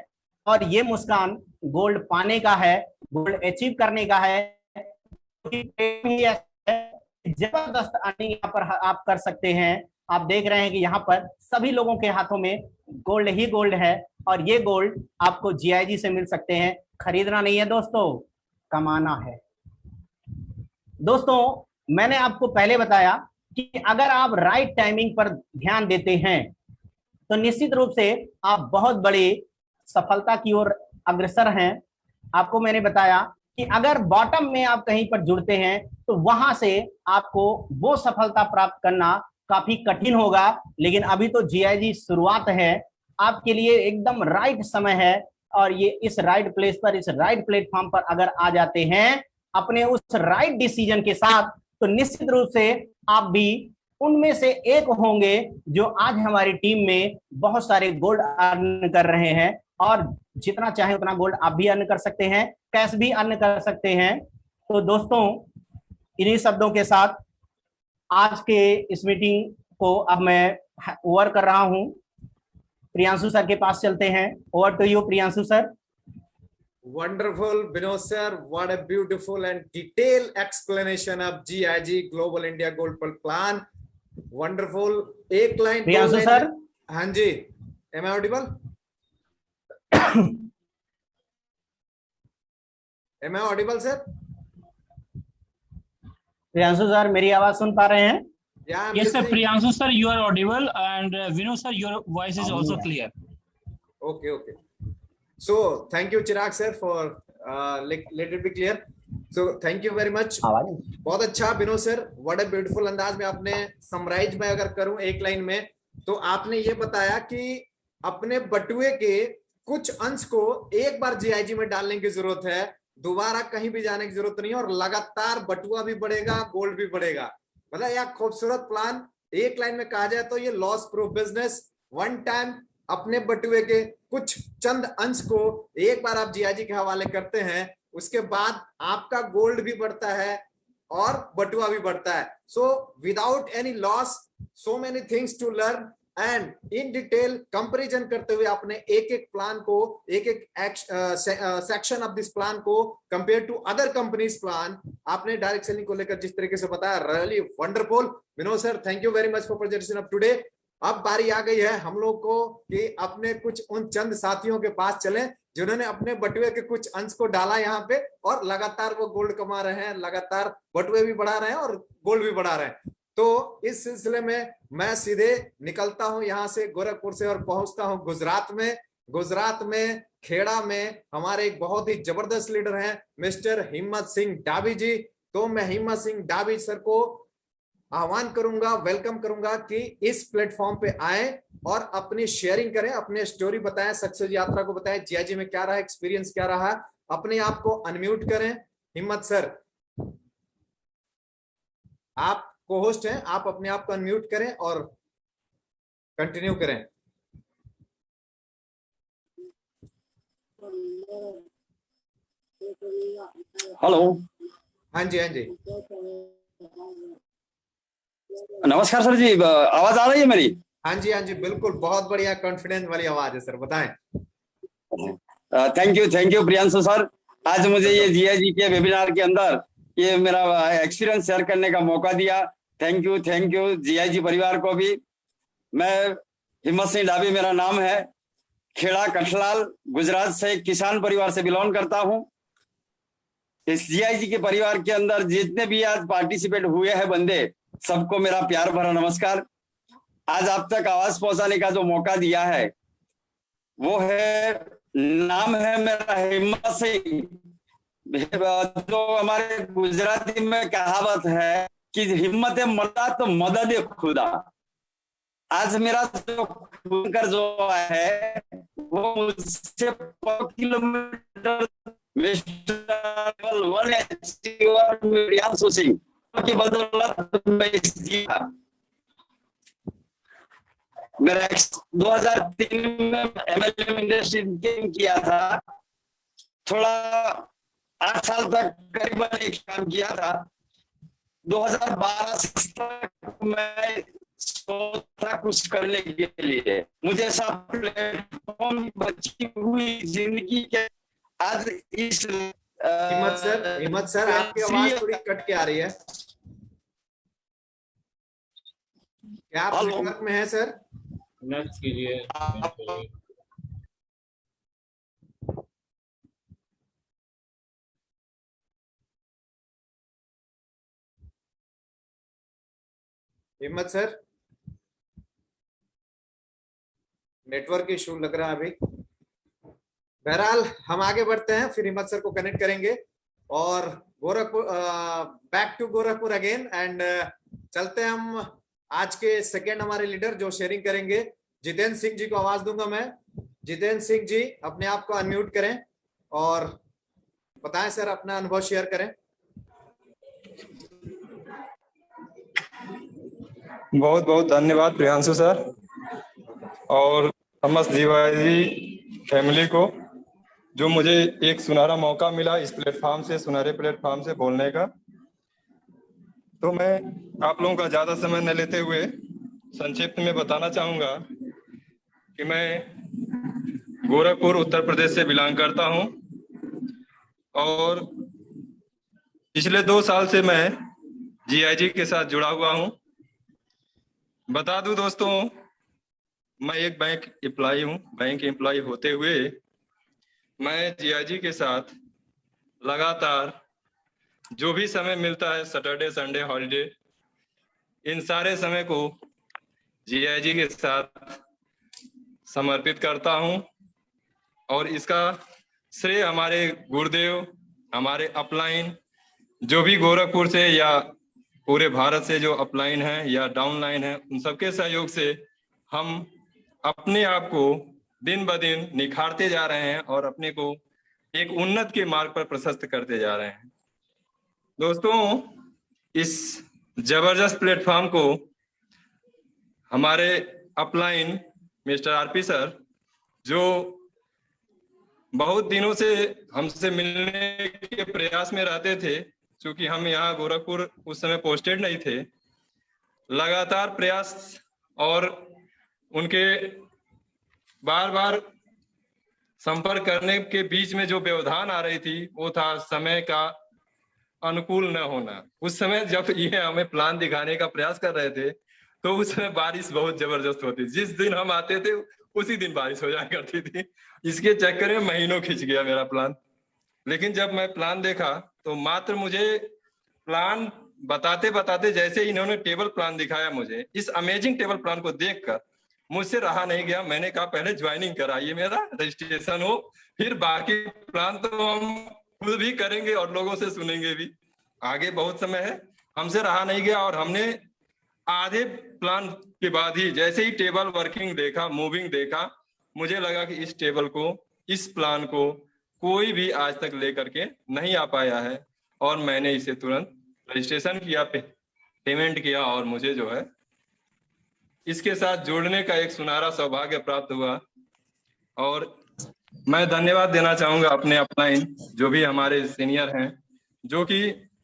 Speaker 2: और ये मुस्कान गोल्ड पाने का है, गोल्ड अचीव करने का है। जबरदस्त अर्निंग यहाँ पर आप कर सकते हैं। आप देख रहे हैं कि यहाँ पर सभी लोगों के हाथों में गोल्ड ही गोल्ड है, और ये गोल्ड आपको जीआईजी से मिल सकते हैं। खरीदना नहीं है दोस्तों, कमाना है। दोस्तों, मैंने आपको पहले बताया कि अगर आप राइट टाइमिंग पर ध्यान देते हैं तो निश्चित रूप से आप बहुत बड़ी सफलता की ओर अग्रसर हैं। आपको मैंने बताया कि अगर बॉटम में आप कहीं पर जुड़ते हैं तो वहां से आपको वो सफलता प्राप्त करना काफी कठिन होगा, लेकिन अभी तो जीआईजी शुरुआत है। आपके लिए एकदम राइट समय है, और ये इस राइट प्लेस पर, इस राइट प्लेटफॉर्म पर अगर आ जाते हैं अपने उस राइट डिसीजन के साथ, तो निश्चित रूप से आप भी उनमें से एक होंगे जो आज हमारी टीम में बहुत सारे गोल्ड अर्न कर रहे हैं। और जितना चाहे उतना गोल्ड आप भी अर्न कर सकते हैं, कैश भी अर्न कर सकते हैं। तो दोस्तों, इन्हीं शब्दों के साथ आज के इस मीटिंग को अब मैं ओवर कर रहा हूं। प्रियांशु सर के पास चलते हैं। Over to you Priyanshu sir.
Speaker 1: Wonderful, Vinod sir. What a beautiful and detailed explanation of GIG Global India Gold Plan. Wonderful. एक लाइन
Speaker 2: प्रियांशु सर।
Speaker 1: हाँ जी, am I audible? Am I audible sir?
Speaker 2: Priyanshu sir मेरी आवाज सुन पा रहे हैं?
Speaker 1: Yeah,
Speaker 3: yes sir, Priyanshu sir, you are audible, and Vinod sir, your voice is also clear.
Speaker 1: Okay, okay. So thank you Chirag sir for let it be clear. So thank you very much. बहुत अच्छा Vinod sir, what a beautiful अंदाज में आपने summarise में अगर करूं एक line में, तो आपने ये बताया कि अपने बटुए के कुछ अंश को एक बार जीआईजी में डालने की जरूरत है, दोबारा कहीं भी जाने की जरूरत नहीं, और लगातार बटुआ भी बढ़ेगा, गोल्ड भी बढ़ेगा। मतलब यह खूबसूरत प्लान एक लाइन में कहा जाए तो ये loss proof business. One time अपने बटुए के कुछ चंद अंश को एक बार आप जीआईजी के हवाले करते हैं, उसके बाद आपका गोल्ड भी बढ़ता है और बटुआ भी बढ़ता है। So without any loss, so many things to learn, and in detail comparison करते हुए आपने एक एक प्लान को, एक एक सेक्शन ऑफ दिस प्लान को compare to other companies plan आपने डायरेक्ट सेलिंग को लेकर जिस तरीके से बताया, really wonderful. Vinod sir, thank you very much for presentation of today. अब बारी आ गई है हम लोग को कि अपने कुछ उन चंद साथियों के पास चलें जिन्होंने अपने बटुए के कुछ अंश को डाला यहाँ पे, और लगातार वो गोल्ड कमा रहे हैं, लगातार बटुए भी बढ़ा रहे हैं और गोल्ड भी बढ़ा रहे हैं। तो इस सिलसिले में मैं सीधे निकलता हूं यहाँ से गोरखपुर से और पहुंचता हूं गुजरात में। गुजरात में खेड़ा में हमारे एक बहुत ही जबरदस्त लीडर हैं मिस्टर हिम्मत सिंह डाबी जी। तो मैं हिम्मत सिंह डाबी सर को आह्वान करूंगा, वेलकम करूंगा कि इस प्लेटफॉर्म पे आए और अपनी शेयरिंग करें, अपने स्टोरी बताएं, सक्सेस यात्रा को बताएं, जीआईजी में क्या रहा, एक्सपीरियंस क्या रहा। अपने आप को अनम्यूट करें। हिम्मत सर, आप को होस्ट हैं, आप अपने आप को अनम्यूट करें और कंटिन्यू करें।
Speaker 4: हेलो।
Speaker 1: हाँ जी, हाँ जी,
Speaker 4: नमस्कार सर जी, आवाज आ रही है मेरी?
Speaker 1: हाँ जी, हाँ जी, बिल्कुल, बहुत बढ़िया कॉन्फिडेंस वाली आवाज है सर, बताएं।
Speaker 4: Thank you Priyanshu sir. आज मुझे ये जीआईजी के वेबिनार के अंदर ये मेरा एक्सपीरियंस शेयर करने का मौका दिया। थैंक यू जीआईजी परिवार को भी। मैं हिम्मत सिंह डाबी मेरा नाम है, खेड़ा कठलाल गुजरात से किसान परिवार से बिलोंग करता हूं। इस जीआईजी के परिवार के अंदर जितने भी आज पार्टिसिपेट हुए हैं बंदे, सबको मेरा प्यार भरा नमस्कार। आज आप तक आवाज पहुंचाने का जो मौका दिया है वो है, नाम है मेरा हिम्मत सिंह। जो हमारे गुजराती में कहावत है कि हिम्मत मदा तो मदद खुदा। आज मेरा जो खुनकर जो है वो मुझसे 100 किलोमीटर की बदौलत मेरा 2003 में एमएलएम इंडस्ट्री किया था। थोड़ा 8 साल तक करीबन एक काम किया था। 2012 तक मैं सोचा कुछ करने के लिए मुझे सब प्लेटफॉर्म कम बची हुई जिंदगी के आज इस
Speaker 1: हिम्मत सर आपकी आवाज थोड़ी कट के आ रही है। क्या आप नेटवर्क में है सर?
Speaker 5: नेक्स्ट कीजिए।
Speaker 1: हिम्मत सर, नेटवर्क इशू लग रहा है अभी। बहरहाल हम आगे बढ़ते हैं, फिर हिम्मत सर को कनेक्ट करेंगे और Gorakhpur, back to Gorakhpur again. And चलते हैं हम आज के सेकेंड हमारे लीडर जो शेयरिंग करेंगे, जितेंद्र सिंह जी को आवाज दूंगा मैं। जितेंद्र सिंह जी अपने आप को अनम्यूट करें और बताएं सर, अपना अनुभव शेयर करें।
Speaker 6: बहुत बहुत धन्यवाद प्रियांशु सर और समस्त जीवाजी फैमिली को, जो मुझे एक सुनहरा मौका मिला इस प्लेटफॉर्म से, सुनहरे प्लेटफॉर्म से बोलने का। तो मैं आप लोगों का ज्यादा समय न लेते हुए संक्षिप्त में बताना चाहूंगा कि मैं गोरखपुर उत्तर प्रदेश से बिलोंग करता हूं और पिछले 2 साल से मैं जीआईजी के साथ जुड़ा हुआ हूं। बता दूं दोस्तों, मैं एक बैंक एम्प्लॉय हूं। बैंक एम्प्लॉय होते हुए मैं जीआईजी के साथ लगातार जो भी समय मिलता है, सैटरडे संडे हॉलिडे, इन सारे समय को जीआईजी के साथ समर्पित करता हूं। और इसका श्रेय हमारे गुरुदेव, हमारे अपलाइन, जो भी गोरखपुर से या पूरे भारत से जो अपलाइन है या डाउनलाइन है, उन सबके सहयोग से हम अपने आप को दिन ब दिन निखारते जा रहे हैं और अपने को एक उन्नत के मार्ग पर प्रशस्त करते जा रहे हैं। दोस्तों, इस जबरदस्त प्लेटफॉर्म को हमारे अपलाइन मिस्टर आरपी सर, जो बहुत दिनों से हमसे मिलने के प्रयास में रहते थे, क्योंकि हम यहाँ गोरखपुर उस समय पोस्टेड नहीं थे, लगातार प्रयास और उनके बार बार संपर्क करने के बीच में जो व्यवधान आ रही थी, वो था समय का अनुकूल न होना। उस समय जब ये हमें प्लान दिखाने का प्रयास कर रहे थे, तो उस समय बारिश बहुत जबरदस्त होती, जिस दिन हम आते थे उसी दिन बारिश हो जाया करती थी। इसके चक्कर में महीनों खिंच गया मेरा प्लान। लेकिन जब मैं प्लान देखा तो मात्र मुझे प्लान बताते बताते जैसे इन्होंने टेबल प्लान दिखाया, मुझे इस अमेजिंग टेबल प्लान को देखकर मुझसे रहा नहीं गया। मैंने कहा पहले ज्वाइनिंग कराइए, मेरा रजिस्ट्रेशन हो, फिर बाकी प्लान तो हम खुद भी करेंगे और लोगों से सुनेंगे भी। आगे बहुत समय है, हमसे रहा नहीं गया और हमने आधे प्लान के बाद ही जैसे ही टेबल वर्किंग देखा, मूविंग देखा, मुझे लगा कि इस टेबल को, इस प्लान को कोई भी आज तक लेकर के नहीं आ पाया है। और मैंने इसे तुरंत रजिस्ट्रेशन किया, पेमेंट किया और मुझे जो है इसके साथ जोड़ने का एक सुनहरा सौभाग्य प्राप्त हुआ। और मैं धन्यवाद देना चाहूंगा अपने अपलाइन, जो भी हमारे सीनियर हैं, जो कि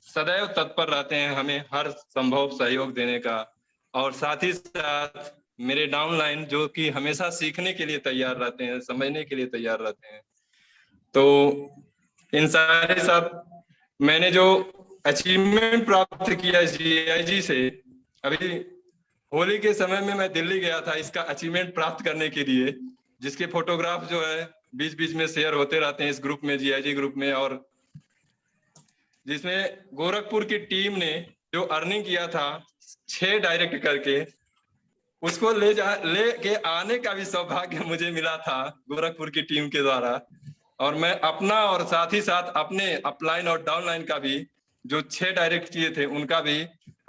Speaker 6: सदैव तत्पर रहते हैं हमें हर संभव सहयोग देने का, और साथ ही साथ मेरे डाउनलाइन, जो कि हमेशा सीखने के लिए तैयार रहते हैं, समझने के लिए तैयार रहते हैं। तो इन सारे साथ मैंने जो अचीवमेंट प्राप्त किया जीआईजी से, अभी होली के समय में मैं दिल्ली गया था इसका अचीवमेंट प्राप्त करने के लिए, जिसके फोटोग्राफ जो है बीच बीच में शेयर होते रहते हैं इस ग्रुप में, जीआईजी ग्रुप में, और जिसमें गोरखपुर की टीम ने जो अर्निंग किया था 6 डायरेक्ट करके, उसको ले के आने का भी सौभाग्य मुझे मिला था गोरखपुर की टीम के द्वारा। और मैं अपना और साथ ही साथ अपने अपलाइन और डाउनलाइन का भी जो 6 डायरेक्ट किए थे, उनका भी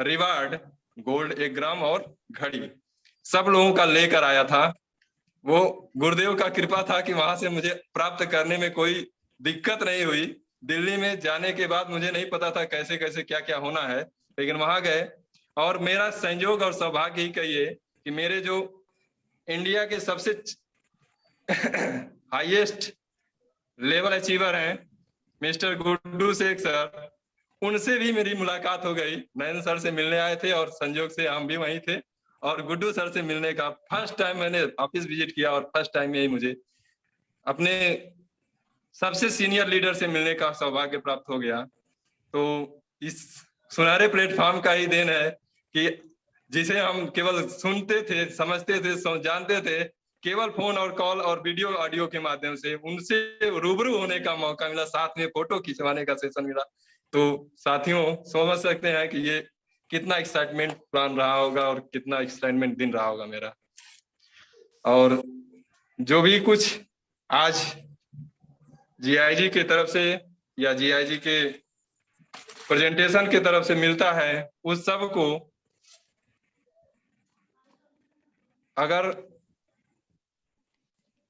Speaker 6: रिवार्ड गोल्ड 1 ग्राम और घड़ी सब लोगों का लेकर आया था। वो गुरुदेव का कृपा था कि वहां से मुझे प्राप्त करने में कोई दिक्कत नहीं हुई। दिल्ली में जाने के बाद मुझे नहीं पता था कैसे कैसे क्या क्या होना है, लेकिन वहां गए और मेरा संयोग और सौभाग्य ही कहिए कि मेरे जो इंडिया के सबसे हाईएस्ट लेवल अचीवर हैं मिस्टर गुड्डू शेख सर, उनसे भी मेरी मुलाकात हो गई। नयन सर से मिलने आए थे और संयोग से हम भी वहीं थे, और गुड्डू सर से मिलने का फर्स्ट टाइम मैंने ऑफिस विजिट किया और फर्स्ट टाइम में ही मुझे अपने सबसे सीनियर लीडर से मिलने का सौभाग्य प्राप्त हो गया। तो इस सुनहरे प्लेटफॉर्म का ही देन है कि जिसे हम केवल सुनते थे, समझते थे, जानते थे केवल फोन और कॉल और वीडियो ऑडियो के माध्यम से, उनसे रूबरू होने का मौका मिला, साथ में फोटो खिंचवाने का सेशन मिला। तो साथियों समझ सकते हैं कि ये कितना एक्साइटमेंट प्लान रहा होगा और कितना एक्साइटमेंट दिन रहा होगा मेरा। और जो भी कुछ आज जीआईजी की तरफ से या जीआईजी के प्रेजेंटेशन की तरफ से मिलता है, उस सब को अगर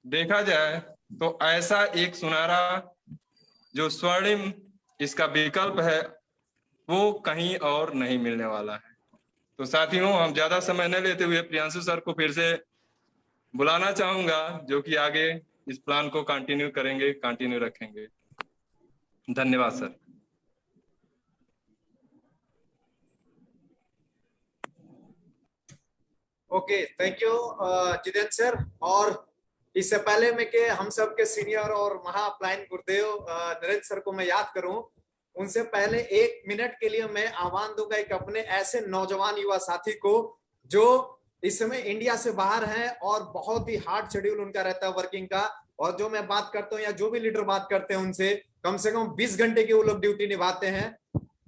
Speaker 6: देखा जाए तो ऐसा एक सुनहरा जो स्वर्णिम इसका विकल्प है वो कहीं और नहीं मिलने वाला है। तो साथियों हम ज्यादा समय न लेते हुए प्रियांशु सर को फिर से बुलाना चाहूंगा, जो कि आगे इस प्लान को कंटिन्यू करेंगे, कंटिन्यू रखेंगे। धन्यवाद sir.
Speaker 1: Okay, thank you Jitendra sir. और इससे पहले मैं के हम सब के सीनियर और महाप्लाइन गुरुदेव नरेंद्र सर को मैं याद करूं, उनसे पहले 1 मिनट के लिए मैं आह्वान दूंगा एक अपने ऐसे नौजवान युवा साथी को जो इस समय इंडिया से बाहर हैं और बहुत ही हार्ड शेड्यूल उनका रहता है वर्किंग का, और जो मैं बात करता हूँ या जो भी लीडर बात करते हैं उनसे कम से कम 20 घंटे की वो लोग ड्यूटी निभाते हैं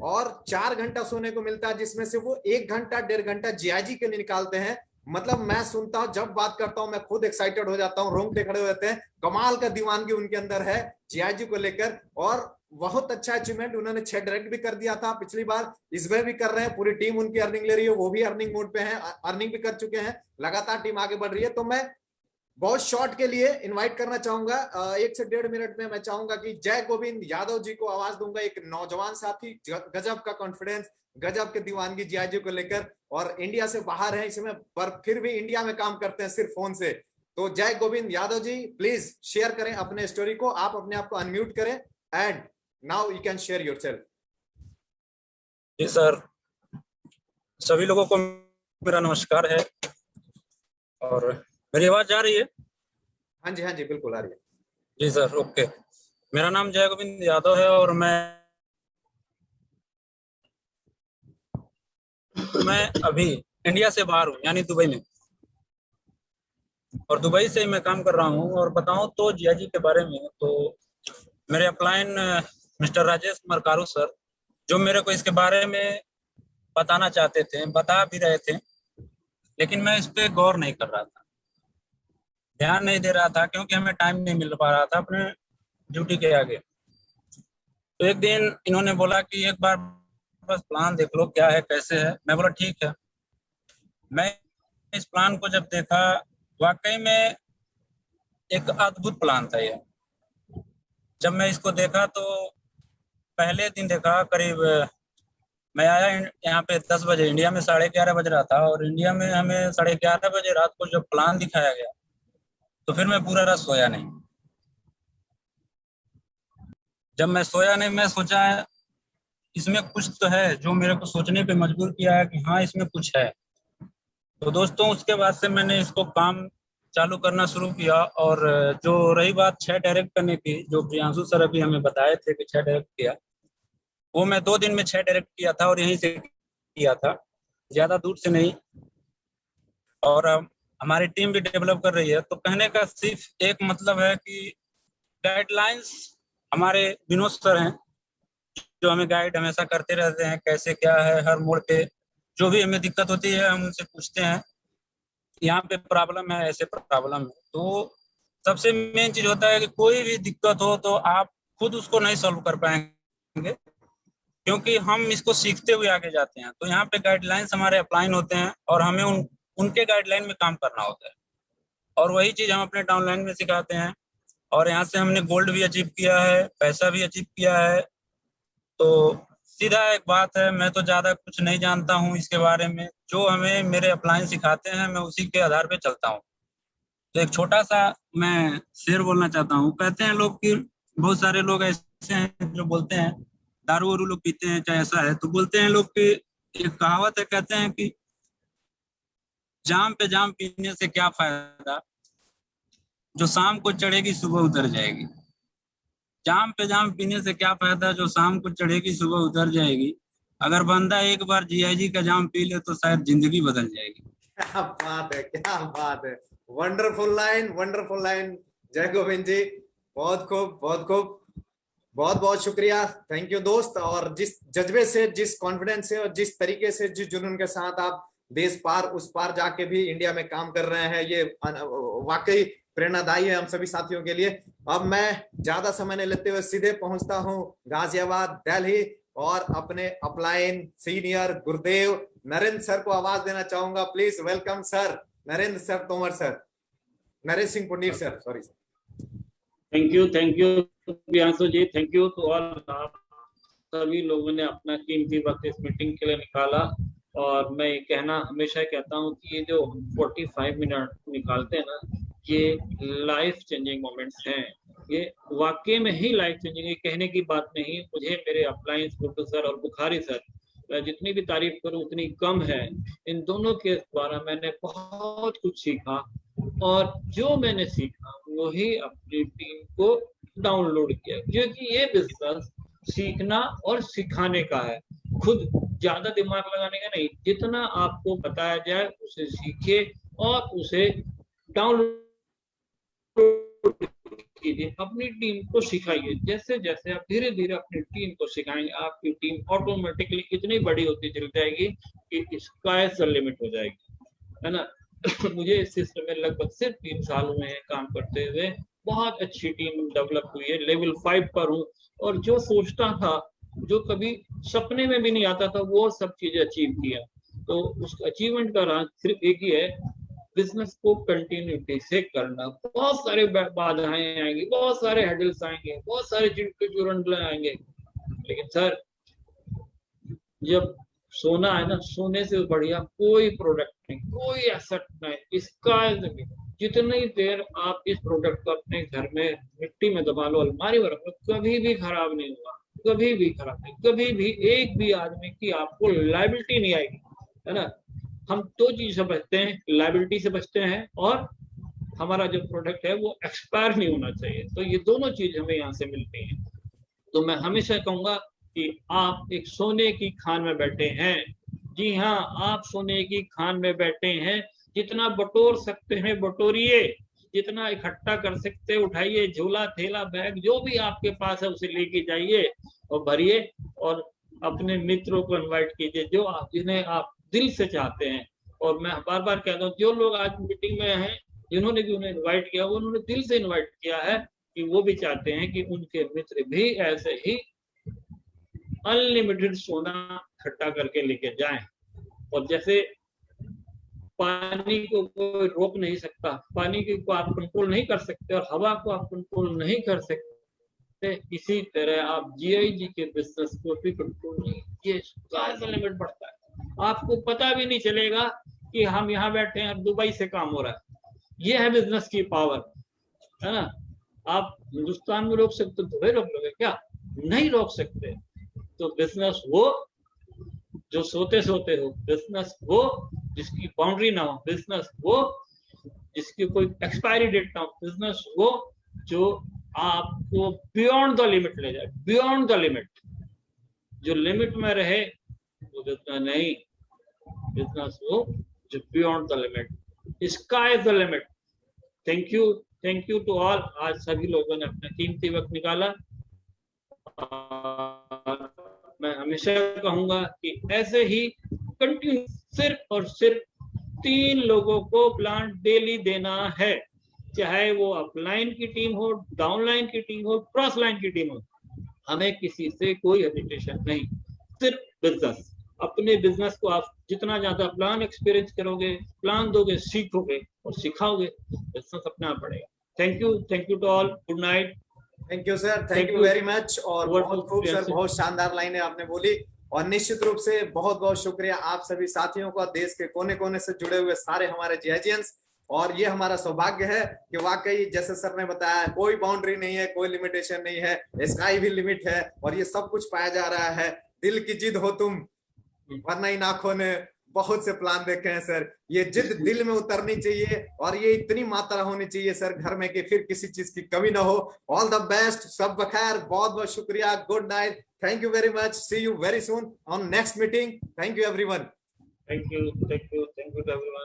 Speaker 1: और 4 घंटा सोने को मिलता है, जिसमें से वो 1 घंटा 1.5 घंटा जीआईजी के लिए निकालते हैं। मतलब मैं सुनता हूं, जब बात करता हूं मैं खुद एक्साइटेड हो जाता हूं, रोंगटे खड़े हो जाते हैं। कमाल का दीवानगी उनके अंदर है जीआईजी को लेकर, और बहुत अच्छा अचीवमेंट उन्होंने 6 डायरेक्ट भी कर दिया था पिछली बार, इस बार भी कर रहे हैं। पूरी टीम उनकी अर्निंग ले रही है, वो भी अर्निंग मोड पे है, अर्निंग भी कर चुके हैं, लगातार टीम आगे बढ़ रही है। तो मैं बहुत शॉर्ट के लिए इनवाइट करना चाहूंगा, 1 से 1.5 मिनट में मैं चाहूंगा कि जय गोविंद यादव जी को आवाज दूंगा। एक नौजवान साथी, गजब का कॉन्फिडेंस, गजब के दीवानगी जीआईजी को लेकर, और इंडिया से बाहर है इसमें पर फिर भी इंडिया में काम करते हैं सिर्फ फोन से। तो जय गोविंद यादव जी, प्लीज शेयर करें अपने स्टोरी को, आप अपने आप को अनम्यूट करें and now you can share yourself.
Speaker 7: जी सर, सभी लोगों को मेरा नमस्कार है। और मेरी आवाज आ रही है?
Speaker 1: हाँ जी, हाँ जी, बिल्कुल आ रही है।
Speaker 7: जी सर, ओके। मेरा नाम जय गोविंद यादव है और मैं अभी इंडिया से बाहर हूँ, यानी दुबई में, और दुबई से मैं काम कर रहा हूँ। और बताऊँ तो जीआईजी के बारे में, तो मेरे अपलाइन मिस्टर राजेश कुमार कारू सर, जो मेरे को इसके बारे में बताना चाहते थे, बता भी रहे थे, लेकिन मैं इस पे गौर नहीं कर रहा था, ध्यान नहीं दे रहा था, क्योंकि हमें टाइम नहीं मिल पा रहा था अपने ड्यूटी के आगे। तो एक दिन इन्होंने बोला कि एक बार बस प्लान देख लो क्या है कैसे है। मैं बोला ठीक है। मैं इस प्लान को जब देखा, वाकई में एक अद्भुत प्लान था ये। जब मैं इसको देखा तो पहले दिन देखा, करीब मैं आया यहाँ पे 10 बजे, इंडिया में 11:30 बज रहा था, और इंडिया में हमें 11:30 बजे रात को जब प्लान दिखाया गया तो फिर मैं पूरा रात सोया नहीं। जब मैं सोया नहीं, मैं सोचा इसमें कुछ तो है, जो मेरे को सोचने पे मजबूर किया है कि हाँ इसमें कुछ है। तो दोस्तों उसके बाद से मैंने इसको काम चालू करना शुरू किया। और जो रही बात 6 डायरेक्ट करने की, जो प्रियांशु सर अभी हमें बताए थे कि 6 डायरेक्ट किया, वो मैं 2 दिन में 6 डायरेक्ट किया था और यहीं से किया था, ज्यादा दूर से नहीं। और हमारी टीम भी डेवलप कर रही है। तो कहने का सिर्फ एक मतलब है कि गाइडलाइंस हमारे विनोद सर हैं, जो हमें गाइड हमेशा करते रहते हैं, कैसे क्या है, हर मोड़ पे जो भी हमें दिक्कत होती है हम उनसे पूछते हैं, यहाँ पे प्रॉब्लम है, ऐसे प्रॉब्लम है। तो सबसे मेन चीज होता है कि कोई भी दिक्कत हो तो आप खुद उसको नहीं सॉल्व कर पाएंगे, क्योंकि हम इसको सीखते हुए आगे जाते हैं। तो यहाँ पे गाइडलाइंस हमारे अपलाइन होते हैं और हमें उनके गाइडलाइन में काम करना होता है, और वही चीज हम अपने डाउनलाइन में सिखाते हैं। और यहाँ से हमने गोल्ड भी अचीव किया है, पैसा भी अचीव किया है। तो सीधा एक बात है, मैं तो ज्यादा कुछ नहीं जानता हूँ इसके बारे में, जो हमें मेरे अपलाइन सिखाते हैं मैं उसी के आधार पे चलता हूँ। तो एक छोटा सा मैं शेर बोलना चाहता हूँ। कहते हैं लोग कि बहुत सारे लोग ऐसे हैं जो बोलते हैं दारू वारू लोग पीते हैं, चाहे ऐसा है, तो बोलते हैं लोग कि एक कहावत है, कहते हैं कि जाम पे जाम पीने से क्या फायदा, जो शाम को चढ़ेगी सुबह उतर जाएगी। जाम पे जाम पीने से क्या फायदा, जो शाम को चढ़ेगी सुबह उतर जाएगी। अगर बंदा एक बार जीआईजी का जाम पी ले तो शायद जिंदगी बदल जाएगी।
Speaker 1: क्या बात है, क्या बात है। Wonderful line, wonderful line. जय गोविंद जी, बहुत खूब, बहुत खूब, बहुत बहुत शुक्रिया। थैंक यू दोस्त। और जिस जज्बे से, जिस कॉन्फिडेंस से और जिस तरीके से, जिस जुनून के साथ आप देश पार उस पार जाके भी इंडिया में काम कर रहे हैं, ये वाकई प्रेरणादायी है हम सभी साथियों के लिए। अब मैं ज्यादा समय नहीं लेते हुए सीधे पहुंचता हूं गाजियाबाद, दिल्ली, और अपने अपलाइन सीनियर गुरुदेव नरेंद्र सर को आवाज देना चाहूंगा। Please welcome sir, Narendra sir Tomar sir, Narendra Singh Pundir sir, sorry sir.
Speaker 5: Thank you Priyanshu ji, thank you to all. आप सभी लोगों ने अपना कीमती वक्त इस मीटिंग के लिए निकाला, और मैं ये कहना हमेशा कहता हूँ कि ये जो 45 मिनट निकालते हैं ना, ये लाइफ चेंजिंग मोमेंट्स हैं। ये वाकई में ही लाइफ चेंजिंग, ये कहने की बात नहीं। मुझे मेरे अप्लायंस गुड्डू सर और बुखारी सर, मैं जितनी भी तारीफ करूं उतनी कम है। इन दोनों के द्वारा मैंने बहुत कुछ सीखा, और जो मैंने सीखा वही अपनी टीम को डाउनलोड किया, क्योंकि ये बिजनेस सीखना और सिखाने का है, खुद ज्यादा दिमाग लगाने का नहीं। जितना आपको बताया जाए उसे सीखिए और उसे डाउनलोड कीजिए, अपनी टीम को सिखाइए। जैसे जैसे आप धीरे धीरे अपनी टीम को सिखाएंगे, आपकी टीम ऑटोमेटिकली इतनी बड़ी होती चली जाएगी कि स्काई द लिमिट हो जाएगी, है ना। मुझे इस सिस्टम में लगभग सिर्फ 3 साल हुए हैं काम करते हुए। बहुत अच्छी टीम डेवलप हुई है, लेवल 5 पर हूँ, और जो सोचता था, जो कभी सपने में भी नहीं आता था, वो सब चीजें अचीव किया। तो उस अचीवमेंट का राज सिर्फ एक ही है, बिजनेस को कंटिन्यूटी से करना। बहुत सारे बाधाएं आएंगी, बहुत सारे हेडल्स आएंगे, बहुत सारे चूरन आएंगे, लेकिन सर जब सोना है ना, सोने से बढ़िया कोई प्रोडक्ट नहीं, कोई एसेट नहीं। इसका जितनी देर आप इस प्रोडक्ट को अपने घर में मिट्टी में दबा लो, अलमारी में रख लो, कभी भी खराब नहीं होगा, कभी भी खराब नहीं, कभी भी एक भी आदमी की आपको लायबिलिटी नहीं आएगी, है ना। हम 2 चीज से बचते हैं, लायबिलिटी से बचते हैं, और हमारा जो प्रोडक्ट है वो एक्सपायर नहीं होना चाहिए। तो ये दोनों चीज हमें यहाँ से मिलती हैं। तो मैं हमेशा कहूंगा कि आप एक सोने की खान में बैठे हैं। जी हाँ, आप सोने की खान में बैठे हैं। जितना बटोर सकते हैं बटोरिए, जितना इकट्ठा कर सकते हैं उठाइए, झोला थैला बैग जो भी आपके पास है उसे लेके जाइए और भरिए, और अपने मित्रों को इनवाइट कीजिए जो आप, जिन्हें आप दिल से चाहते हैं। और मैं बार बार कहता हूँ, जो लोग आज मीटिंग में हैं, जिन्होंने भी उन्हें इन्वाइट किया, वो उन्होंने दिल से इन्वाइट किया है कि वो भी चाहते हैं कि उनके मित्र भी ऐसे ही अनलिमिटेड सोना इकट्ठा करके लेके जाएं। और जैसे पानी को कोई रोक नहीं सकता, पानी को आप कंट्रोल नहीं कर सकते, और हवा को आप कंट्रोल नहीं कर सकते, इसी तरह आप जीआईजी के बिजनेस को भी कंट्रोल नहीं, ये स्काई द लिमिट बढ़ता है। आपको पता भी नहीं चलेगा कि हम यहाँ बैठे हैं और दुबई से काम हो रहा है। ये है बिजनेस की पावर, है ना। आप हिंदुस्तान में रोक सकते, दुबई रोक लोगे क्या? नहीं रोक सकते। तो बिजनेस वो जो सोते सोते हो, बिजनेस वो जिसकी बाउंड्री ना हो, बिजनेस वो जिसकी कोई एक्सपायरी डेट ना हो, बिजनेस वो जो आपको बियॉन्ड द लिमिट ले जाए, बियॉन्ड द लिमिट। जो लिमिट में रहे वो बिजनेस नहीं, बिजनेस वो जो beyond the limit, sky the limit. Thank you to all. आज सभी लोगों ने अपना कीमती वक्त निकाला। मैं हमेशा कहूंगा कि ऐसे ही कंटिन्यू सिर्फ और सिर्फ 3 लोगों को प्लान डेली देना है, चाहे वो अपलाइन की टीम हो, डाउनलाइन की टीम हो, क्रॉस लाइन की टीम हो। हमें किसी से कोई हेजिटेशन नहीं, सिर्फ बिजनेस। अपने बिजनेस को आप जितना ज्यादा प्लान एक्सपीरियंस करोगे, प्लान दोगे, सीखोगे और सिखाओगे, बिजनेस अपने आप बढ़ेगा। Thank you to all. Good night.
Speaker 1: Thank you sir, thank you very much. और बहुत खूब सर, बहुत शानदार लाइनें आपने बोली। और निश्चित रूप से बहुत बहुत शुक्रिया आप सभी साथियों का, देश के कोने कोने से जुड़े हुए सारे हमारे जीआईजियंस। और ये हमारा सौभाग्य है कि वाकई जैसे सर ने बताया, कोई बाउंड्री नहीं है, कोई लिमिटेशन नहीं है, स्काई भी लिमिट है। और ये सब कुछ पाया जा रहा है। दिल की जिद हो तुम, वरना इन आंखों ने बहुत से प्लान देखे हैं सर। ये जिद दिल में उतरनी चाहिए और ये इतनी मात्रा होनी चाहिए सर घर में कि फिर किसी चीज की कमी ना हो। ऑल द बेस्ट, सब बखैर, बहुत बहुत शुक्रिया, good night, thank you very much, see you very soon on next meeting, thank you everyone.
Speaker 5: Thank you, thank you, thank you everyone.